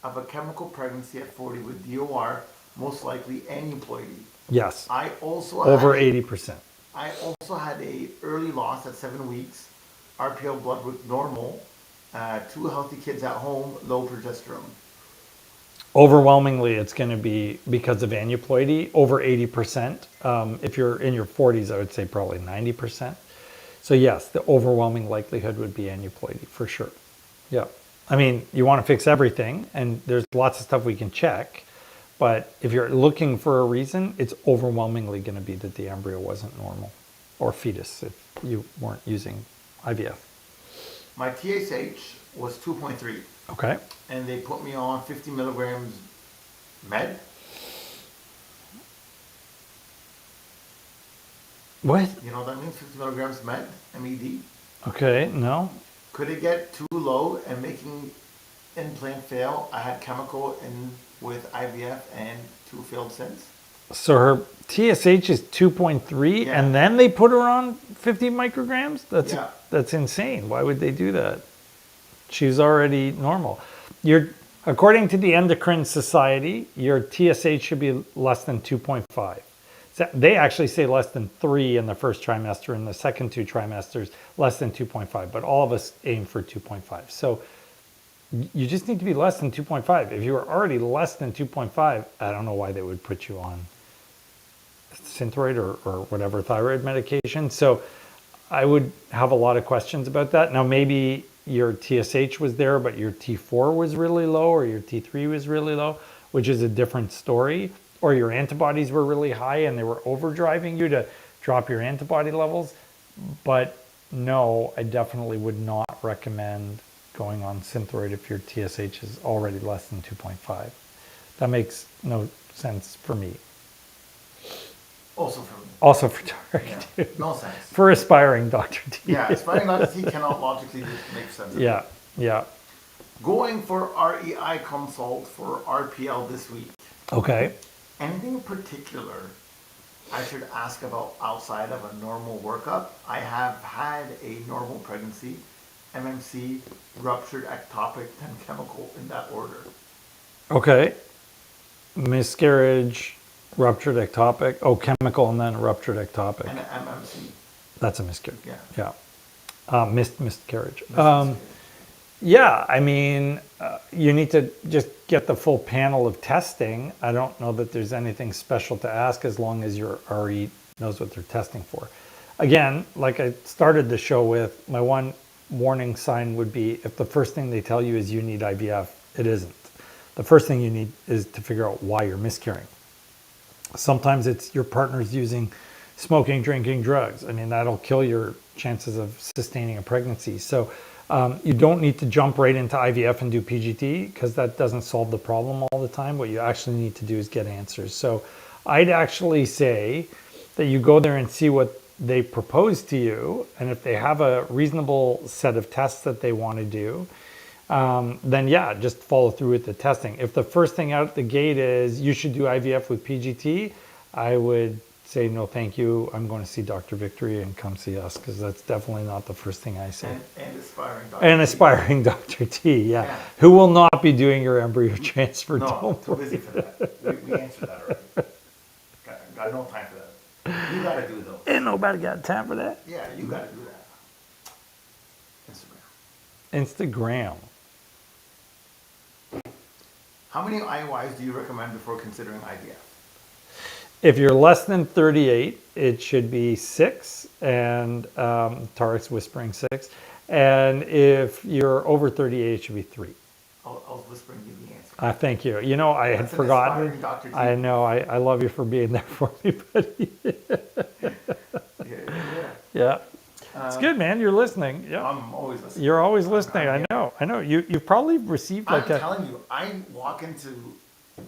of a chemical pregnancy at 40 with DOR most likely aneuploidy? Yes. I also Over 80%. I also had a early loss at 7 weeks, RPL blood work normal, 2 healthy kids at home, low progesterone. Overwhelmingly, it's going to be because of aneuploidy, over 80%. If you're in your 40s, I would say probably 90%. So yes, the overwhelming likelihood would be aneuploidy for sure. Yeah. I mean, you want to fix everything, and there's lots of stuff we can check. But if you're looking for a reason, it's overwhelmingly going to be that the embryo wasn't normal, or fetus if you weren't using IVF. My TSH was 2.3. Okay. And they put me on 50 milligrams med. What? You know what that means? 50 milligrams med, MED. Okay, no. Could it get too low and making implant fail? I had chemical in with IVF and 2 failed since. So her TSH is 2.3, Yeah. and then they put her on 50 micrograms? Yeah. That's insane. Why would they do that? She's already normal. According to the Endocrine Society, your TSH should be less than 2.5. So they actually say less than 3 in the first trimester, and the second 2 trimesters less than 2.5, but all of us aim for 2.5. So you just need to be less than 2.5. If you were already less than 2.5, I don't know why they would put you on Synthroid or whatever thyroid medication. So I would have a lot of questions about that. Now, maybe your TSH was there, but your T4 was really low or your T3 was really low, which is a different story. or your antibodies were really high and they were overdriving you to drop your antibody levels. But no, I definitely would not recommend going on Synthroid if your TSH is already less than 2.5. That makes no sense for me. Also for me. Also for Tarek, Yeah. too. No sense. For aspiring Dr. T. Yeah, aspiring Dr. T cannot logically make sense. Yeah, yeah. Going for REI consult for RPL this week. Okay. Anything in particular I should ask about outside of a normal workup? I have had a normal pregnancy, MMC, ruptured ectopic, and chemical in that order. Okay. Miscarriage, ruptured ectopic. Oh, chemical and then ruptured ectopic. And an MMC. That's a miscarriage. Yeah. Yeah. Miscarriage. Yeah, I mean, you need to just get the full panel of testing. I don't know that there's anything special to ask as long as your RE knows what they're testing for. Again, like I started the show with, my one warning sign would be if the first thing they tell you is you need IVF, it isn't. The first thing you need is to figure out why you're miscarrying. Sometimes it's your partner's using smoking, drinking, drugs. I mean, that'll kill your chances of sustaining a pregnancy. So you don't need to jump right into IVF and do PGT because that doesn't solve the problem all the time. What you actually need to do is get answers. So I'd actually say that you go there and see what they propose to you. And if they have a reasonable set of tests that they want to do, then yeah, just follow through with the testing. If the first thing out the gate is you should do IVF with PGT, I would say no thank you, I'm going to see Dr. Victory and come see us, because that's definitely not the first thing I say. And aspiring Dr. And T. aspiring Dr. T, yeah. Yeah. Who will not be doing your embryo transfer. No, Don't too worry. busy for that. We answered that already. Got no time for that. You gotta do those. Ain't nobody got time for that. Yeah, you gotta do that. Instagram. Instagram. How many IUIs do you recommend before considering IVF? If you're less than 38, it should be 6, and Tarek's whispering 6. And if you're over 38, it should be 3. I was whispering you the answer. Thank you. You know, I had That's an forgotten. aspiring Dr. T. I know. I love you for being there for me, buddy. Yeah. Yeah. It's good, man. You're listening. Yeah. I'm always listening. You're always listening. I know. I know. You've probably received I'm like a... telling you, I walk into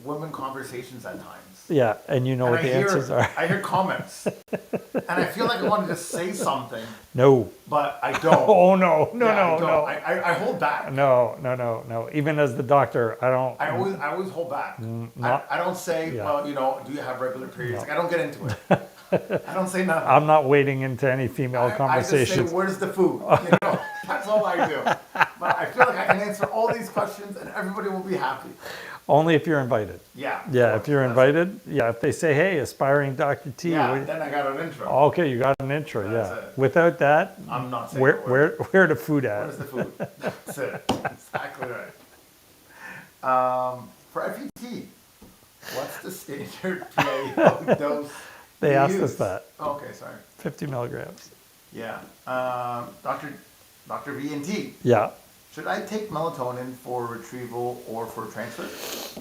women conversations at times. Yeah, and you know And what the answers are. I hear comments. And I feel like I wanted to say something, No. but I don't. Oh, no. No, Yeah, I no, don't. no. I hold back. No. Even as the doctor, I don't... I always hold back. not- I don't say, Yeah. well, do you have regular periods? Like, I don't get into it. I don't say nothing. I'm not wading into any female I just conversations. say, where's the food? That's all I do. But I feel like I can answer all these questions and everybody will be happy. Only if you're invited. Yeah. Yeah, if you're invited. Yeah, if they say, hey, aspiring Dr. T. Yeah, then I got an intro. Okay, you got an intro, That's yeah. it. Without that, I'm not saying a word. where the food at? Where's the food? That's it. Exactly right. For FET, what's the standard PAO dose? They you asked use? us that. Okay, sorry. 50 milligrams. Yeah. Dr. V&T, Yeah. should I take melatonin for retrieval or for transfer?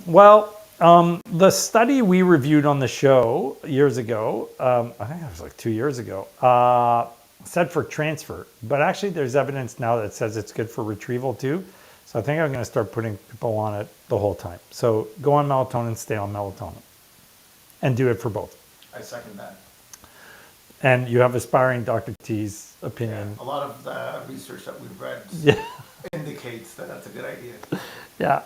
Well, the study we reviewed on the show years ago, I think it was like 2 years ago, said for transfer. But actually, there's evidence now that says it's good for retrieval too. So I think I'm going to start putting people on it the whole time. So go on melatonin, stay on melatonin, and do it for both. I second that. And you have aspiring Dr. T's Yeah. opinion. A lot of the research that we've read Yeah. indicates that that's a good idea. Yeah.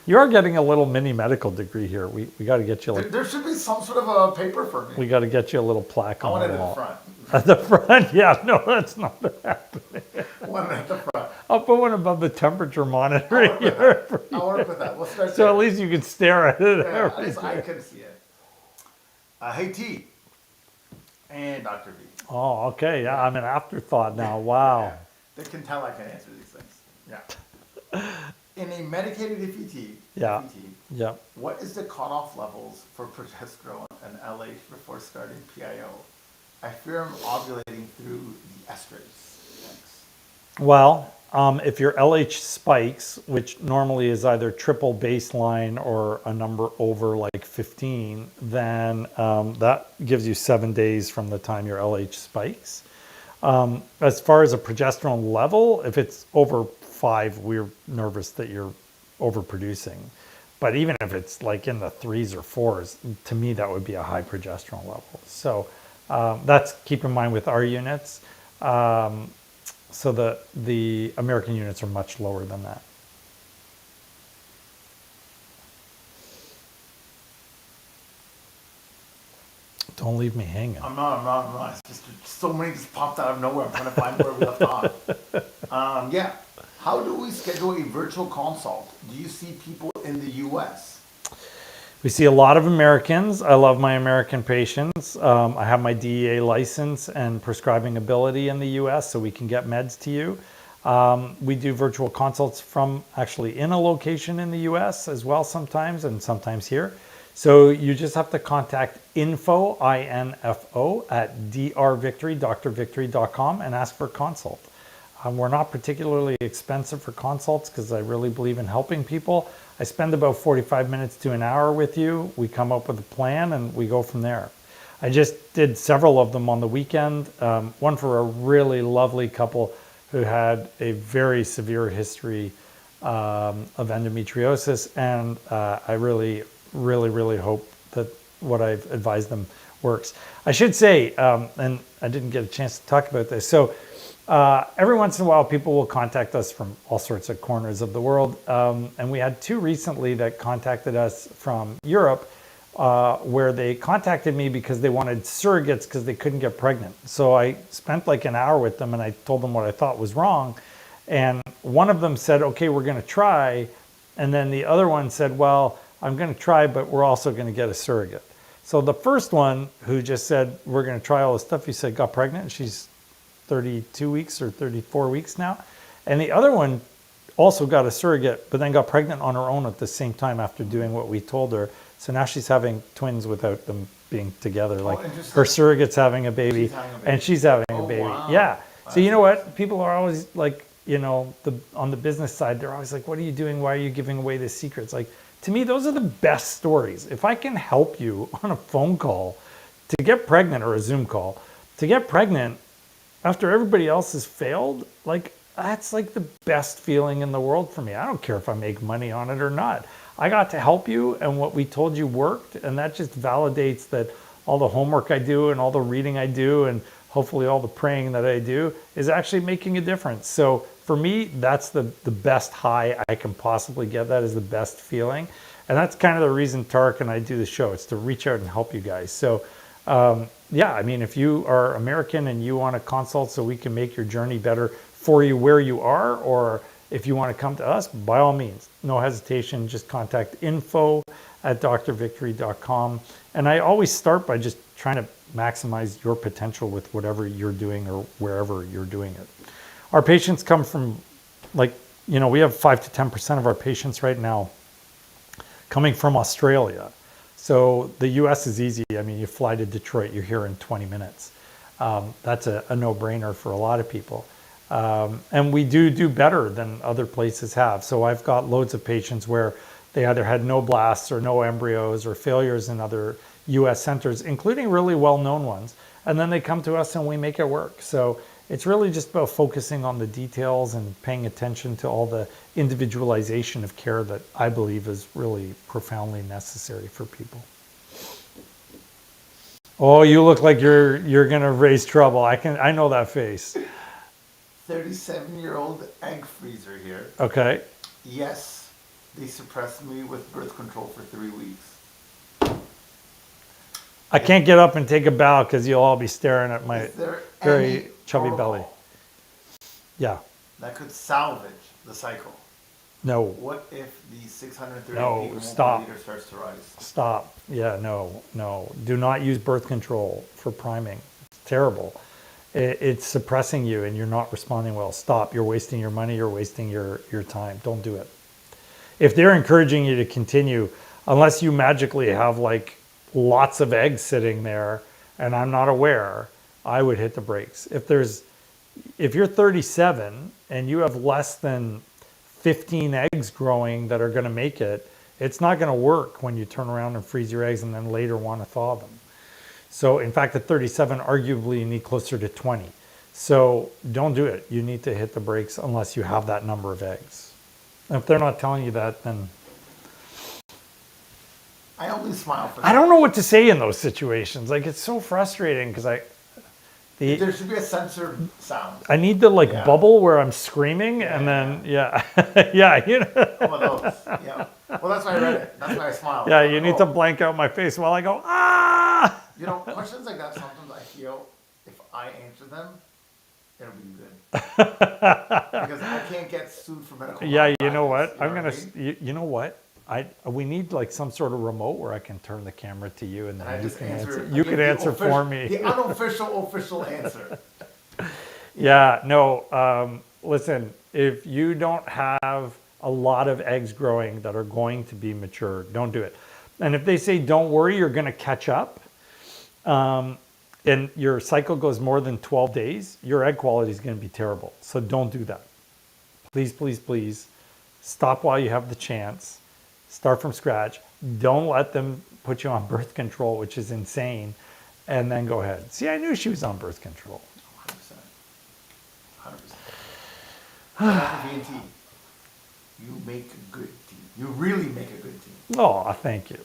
You are getting a little mini medical degree here. We got to get you There should be some sort of a paper for me. we got to get you a little plaque I on want it the at the wall. front. At the front? Yeah, no, that's not happening. One at the front. I'll put one above the temperature monitor I'll work with here. that. I'll work with that. We'll start So there. at least you can stare at it. Yeah, at every least I day. can see it. Hey T and Dr. V. Oh, okay. Yeah, I'm an afterthought now. Wow. Yeah, they can tell I can answer these things. Yeah. In a medicated FET, Yeah. FET, Yeah. what is the cutoff levels for progesterone and LH before starting PIO? I fear I'm ovulating through the estrus. Thanks. Well, If your LH spikes, which normally is either triple baseline or a number over like 15, then that gives you 7 days from the time your LH spikes. As far as a progesterone level, if it's over 5, we're nervous that you're overproducing. But even if it's like in the 3s or 4s, to me that would be a high progesterone level. So that's, keep in mind with our units. So the American units are much lower than that. Don't leave me hanging. I'm not. It's just so many just popped out of nowhere. I'm trying to find where we left off. Yeah. How do we schedule a virtual consult? Do you see people in the U.S.? We see a lot of Americans. I love my American patients. I have my DEA license and prescribing ability in the U.S., so we can get meds to you. We do virtual consults from actually in a location in the U.S. as well sometimes, and sometimes here. So you just have to contact info, I-N-F-O, at drvictory.com and ask for a consult. We're not particularly expensive for consults because I really believe in helping people. I spend about 45 minutes to an hour with you. We come up with a plan and we go from there. I just did several of them on the weekend. One for a really lovely couple who had a very severe history of endometriosis, and I really hope that what I've advised them works. I should say, and I didn't get a chance to talk about this, so every once in a while people will contact us from all sorts of corners of the world, and we had 2 recently that contacted us from Europe, where they contacted me because they wanted surrogates because they couldn't get pregnant. So I spent like an hour with them and I told them what I thought was wrong, and one of them said, okay, we're going to try, and then the other one said, well, I'm going to try, but we're also going to get a surrogate. So the first one, who just said, we're going to try all this stuff, he said, got pregnant, and she's 32 weeks or 34 weeks now. And the other one also got a surrogate, but then got pregnant on her own at the same time after doing what we told her. So now she's having twins without them being together. Like her surrogate's having a baby, and she's having a baby. Wow. Yeah. So you know what? People are always like, you know, on the business side, they're always like, what are you doing? Why are you giving away this secret? It's like, to me, those are the best stories. If I can help you on a phone call to get pregnant, or a Zoom call, to get pregnant after everybody else has failed, like that's like the best feeling in the world for me. I don't care if I make money on it or not. I got to help you, and what we told you worked, and that just validates that all the homework I do and all the reading I do and hopefully all the praying that I do is actually making a difference. So for me, that's the best high I can possibly get. That is the best feeling. And that's kind of the reason Tarek and I do the show. It's to reach out and help you guys. So yeah, I mean, if you are American and you want to consult so we can make your journey better for you where you are, or if you want to come to us, by all means, no hesitation, just contact info at drvictory.com. And I always start by just trying to maximize your potential with whatever you're doing or wherever you're doing it. Our patients come from, like, you know, we have 5 to 10% of our patients right now coming from Australia. So the US is easy. I mean, you fly to Detroit, you're here in 20 minutes. That's a no-brainer for a lot of people. And we do better than other places have. So I've got loads of patients where they either had no blasts or no embryos or failures in other US centers, including really well-known ones. And then they come to us and we make it work. So it's really just about focusing on the details and paying attention to all the individualization of care that I believe is really profoundly necessary for people. Oh, you look like you're gonna raise trouble. I know that face. 37-year-old egg freezer here. Okay. Yes, they suppressed me with birth control for 3 weeks. I can't get up and take a bow because you'll all be staring at my very chubby belly. Yeah. That could salvage the cycle. No. What if the 630 No, stop. liter starts to rise? Stop. Yeah, no. Do not use birth control for priming. It's terrible. It's suppressing you and you're not responding well. Stop. You're wasting your money. You're wasting your time. Don't do it. If they're encouraging you to continue, unless you magically have like lots of eggs sitting there and I'm not aware, I would hit the brakes. If there's, if you're 37 and you have less than 15 eggs growing that are going to make it, it's not going to work when you turn around and freeze your eggs and then later want to thaw them. So in fact, at 37, arguably you need closer to 20. So don't do it. You need to hit the brakes unless you have that number of eggs. And if they're not telling you that, then I only smile for that. I don't know what to say in those situations. Like, it's so frustrating because There should be a censored sound. I need the Yeah. bubble where I'm screaming and then yeah, you know. Some of those. Yeah. Well, that's why I read it. That's why I smiled. Yeah, you need to blank out my face while I go, ah! You know, questions like that, sometimes I feel if I answer them, it'll be good. Because I can't get sued for medical Yeah, you know malpractice, what? I'm I gonna. mean? You know what? We need like some sort of remote where I can turn the camera to you and And I then you just can answer. answer. I You give can the answer for official- me. The unofficial official answer. Yeah. No. Listen. If you don't have a lot of eggs growing that are going to be mature, don't do it. And if they say don't worry, you're going to catch up, and your cycle goes more than 12 days, your egg quality is going to be terrible. So don't do that. Please, please, please stop while you have the chance. Start from scratch. Don't let them put you on birth control, which is insane, and then go ahead. See, I knew she was on birth control. 100%. 100%. V&T, you make a good team. You really make a good team. Oh, thank you.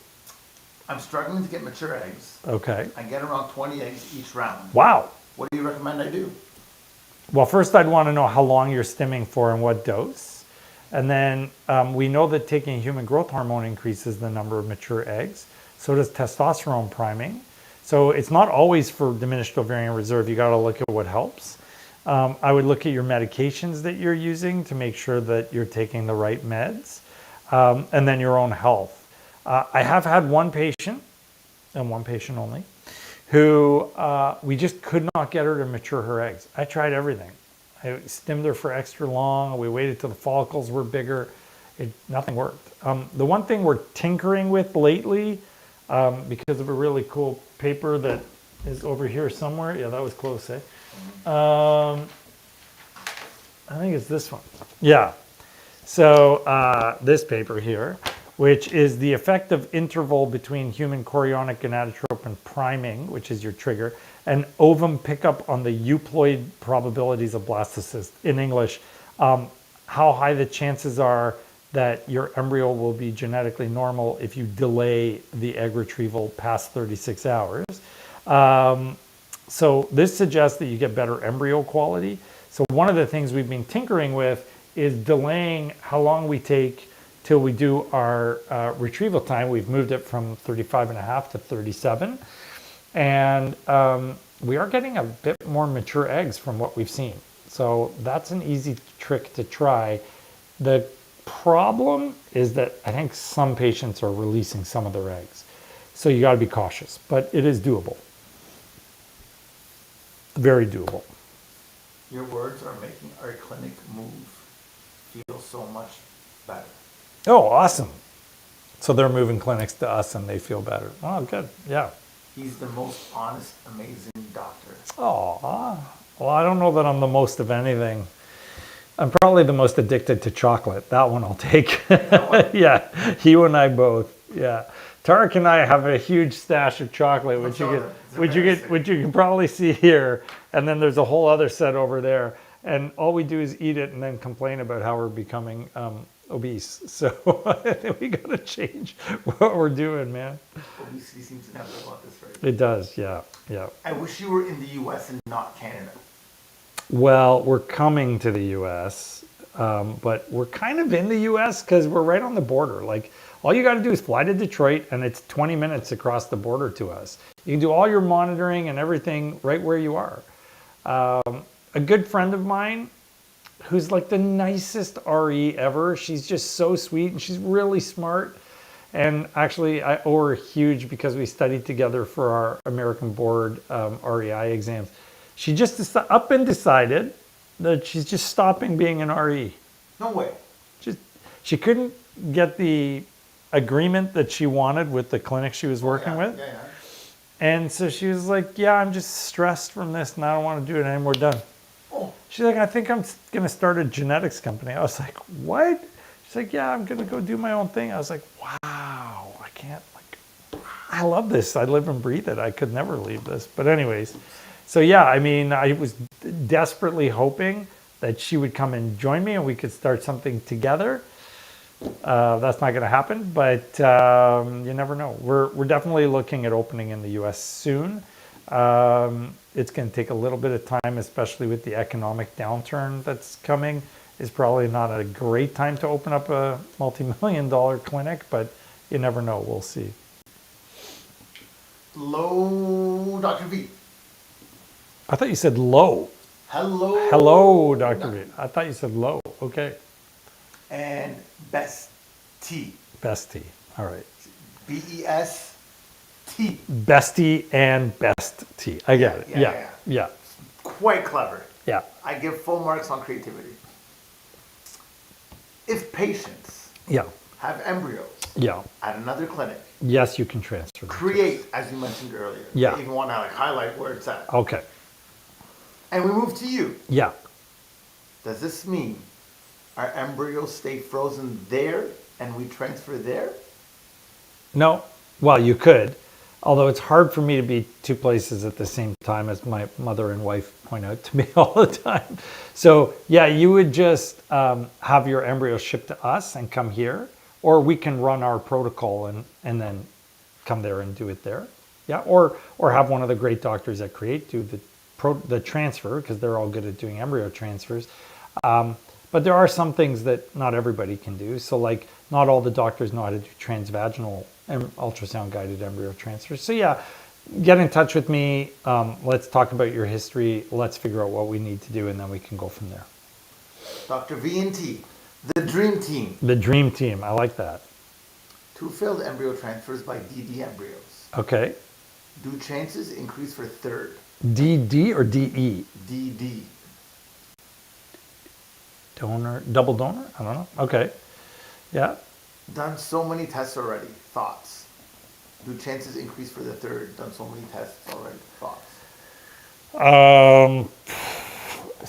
I'm struggling to get mature eggs. Okay. I get around 20 eggs each round. Wow. What do you recommend I do? Well, first I'd want to know how long you're stimming for and what dose. And then we know that taking human growth hormone increases the number of mature eggs. So does testosterone priming. So it's not always for diminished ovarian reserve. You got to look at what helps. I would look at your medications that you're using to make sure that you're taking the right meds, and then your own health. I have had one patient, and one patient only, who we just could not get her to mature her eggs. I tried everything. I stimmed her for extra long. We waited till the follicles were bigger. Nothing worked. The one thing we're tinkering with lately, because of a really cool paper that is over here somewhere. Yeah, that was close, eh? I think it's this one. Yeah. So this paper here, which is the effective interval between human chorionic gonadotropin priming, which is your trigger, and ovum pickup on the euploid probabilities of blastocyst. In English, how high the chances are that your embryo will be genetically normal if you delay the egg retrieval past 36 hours. So this suggests that you get better embryo quality. So one of the things we've been tinkering with is delaying how long we take till we do our retrieval time. We've moved it from 35 and a half to 37. And we are getting a bit more mature eggs from what we've seen. So that's an easy trick to try. The problem is that I think some patients are releasing some of their eggs. So you got to be cautious, but it is doable. Very doable. Your words are making our clinic move feel so much better. Oh, awesome. So they're moving clinics to us and they feel better. Oh, good. Yeah. He's the most honest, amazing doctor. Oh, well, I don't know that I'm the most of anything. I'm probably the most addicted to chocolate. That one I'll take. Yeah, you and I both. Yeah. Tarek and I have a huge stash of chocolate, which you can probably see here. And then there's a whole other set over there. And all we do is eat it and then complain about how we're becoming obese. So I think we got to change what we're doing, man. Obesity seems to have a lot this right. It does, yeah, yeah. I wish you were in the U.S. and not Canada. Well, we're coming to the U.S., but we're kind of in the U.S. because we're right on the border. Like, all you got to do is fly to Detroit, and it's 20 minutes across the border to us. You can do all your monitoring and everything right where you are. A good friend of mine, who's like the nicest RE ever. She's just so sweet, and she's really smart. And actually, I owe her huge because we studied together for our American Board REI exams. She just up and decided that she's just stopping being an RE. No way. She couldn't get the agreement that she wanted with the clinic she was working with. Yeah. And so she was like, yeah, I'm just stressed from this and I don't want to do it anymore. Done. Oh, She's like, I think I'm going to start a genetics company. I was like, what? She's like, yeah, I'm going to go do my own thing. I was like, wow, I can't, like, I love this. I live and breathe it. I could never leave this. But anyways, so yeah, I mean, I was desperately hoping that she would come and join me and we could start something together. That's not going to happen, but you never know. We're definitely looking at opening in the U.S. soon. It's going to take a little bit of time, especially with the economic downturn that's coming. It's probably not a great time to open up a multi-million-dollar clinic, but you never know. We'll see. hello, Dr. V. I thought you said low. Hello. Hello, Dr. V. I thought you said low. Okay. And Best T. Bestie. All right. B-E-S-T. Bestie and best tea. I get it. Yeah. Quite clever. Yeah. I give full marks on creativity. If patients Yeah. have embryos Yeah. at another clinic, Yes, you can transfer them. create, as you mentioned earlier. Yeah. I even want to like highlight where it's at. Okay. And we move to you. Yeah. Does this mean our embryos stay frozen there and we transfer there? No. Well, you could. Although it's hard for me to be two places at the same time, as my mother and wife point out to me all the time. So yeah, you would just have your embryo shipped to us and come here, or we can run our protocol and then come there and do it there. Yeah, or have one of the great doctors at Create do the transfer, because they're all good at doing embryo transfers. But there are some things that not everybody can do. So like not all the doctors know how to do transvaginal ultrasound guided embryo transfers. So yeah, get in touch with me. Let's talk about your history. Let's figure out what we need to do, and then we can go from there. Dr. V and T, the dream team. The dream team. I like that. 2 failed embryo transfers by DD embryos. Okay. Do chances increase for third? DD or DE? DD. Donor, double donor? I don't know. Okay. Yeah. Done so many tests already. Thoughts? Do chances increase for the third? Done so many tests already. Thoughts?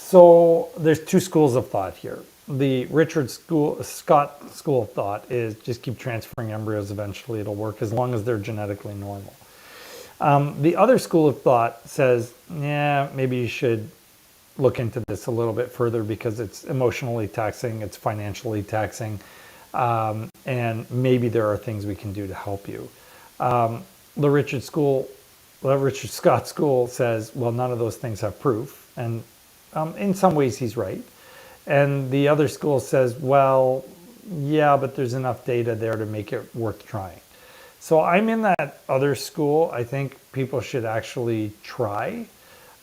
So there's two schools of thought here. The Scott school of thought is just keep transferring embryos. Eventually it'll work as long as they're genetically normal. The other school of thought says, yeah, maybe you should look into this a little bit further because it's emotionally taxing, it's financially taxing, and maybe there are things we can do to help you. The Richard Scott school says, well, none of those things have proof, and in some ways he's right. And the other school says, well, yeah, but there's enough data there to make it worth trying. So I'm in that other school. I think people should actually try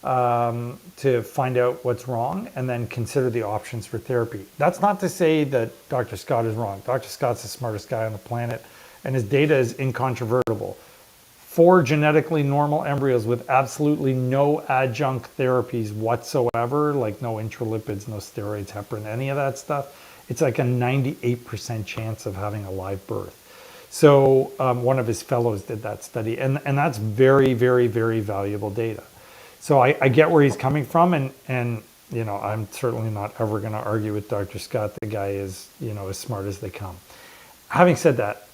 to find out what's wrong and then consider the options for therapy. That's not to say that Dr. Scott is wrong. Dr. Scott's the smartest guy on the planet, and his data is incontrovertible. 4 genetically normal embryos with absolutely no adjunct therapies whatsoever, like no intralipids, no steroids, heparin, any of that stuff, it's like a 98% chance of having a live birth. So one of his fellows did that study, and that's very, very, very valuable data. So I get where he's coming from, and you know, I'm certainly not ever going to argue with Dr. Scott. The guy is, you know, as smart as they come. Having said that,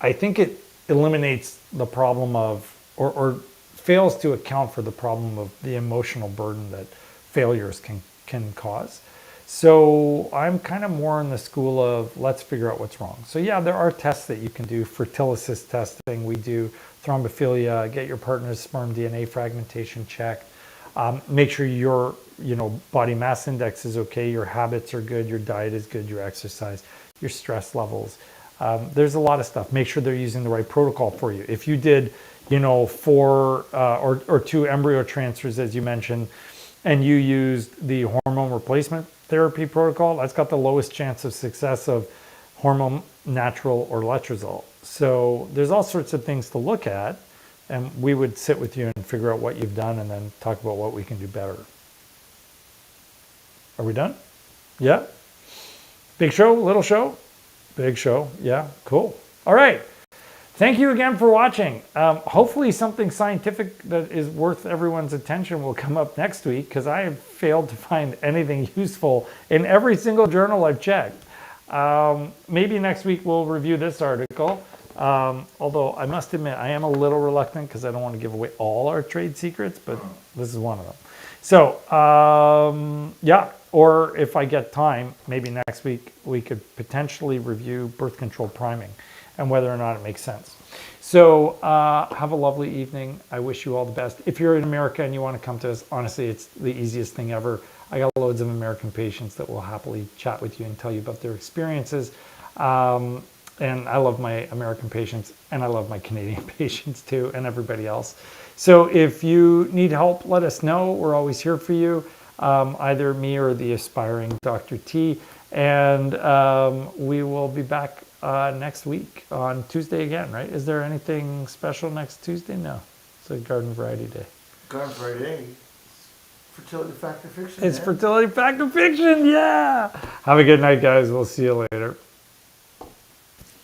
I think it eliminates the problem of, or fails to account for the problem of the emotional burden that failures can cause. So I'm kind of more in the school of let's figure out what's wrong. So yeah, there are tests that you can do. Fertility testing, we do thrombophilia, get your partner's sperm DNA fragmentation checked. Make sure your body mass index is okay, your habits are good, your diet is good, your exercise, your stress levels. There's a lot of stuff. Make sure they're using the right protocol for you. If you did, 4 or 2 embryo transfers, as you mentioned, and you used the hormone replacement therapy protocol, that's got the lowest chance of success of hormone, natural, or letrozole. So there's all sorts of things to look at, and we would sit with you and figure out what you've done and then talk about what we can do better. Are we done? Yeah? Big show, little show? Big show, yeah, cool. All right. Thank you again for watching. Hopefully something scientific that is worth everyone's attention will come up next week, because I have failed to find anything useful in every single journal I've checked. Maybe next week we'll review this article. Although I must admit, I am a little reluctant because I don't want to give away all our trade secrets, but this is one of them. So, yeah, or if I get time, maybe next week we could potentially review birth control priming and whether or not it makes sense. So have a lovely evening. I wish you all the best. If you're in America and you want to come to us, honestly, it's the easiest thing ever. I got loads of American patients that will happily chat with you and tell you about their experiences. And I love my American patients, and I love my Canadian patients too, and everybody else. So if you need help, let us know. We're always here for you, either me or the aspiring Dr. T. And we will be back next week on Tuesday again, right? Is there anything special next Tuesday? No, it's a Garden Variety Day. Garden Variety. Fertility Factor Fiction. It's Fertility Factor Fiction, yeah! Have a good night, guys. We'll see you later.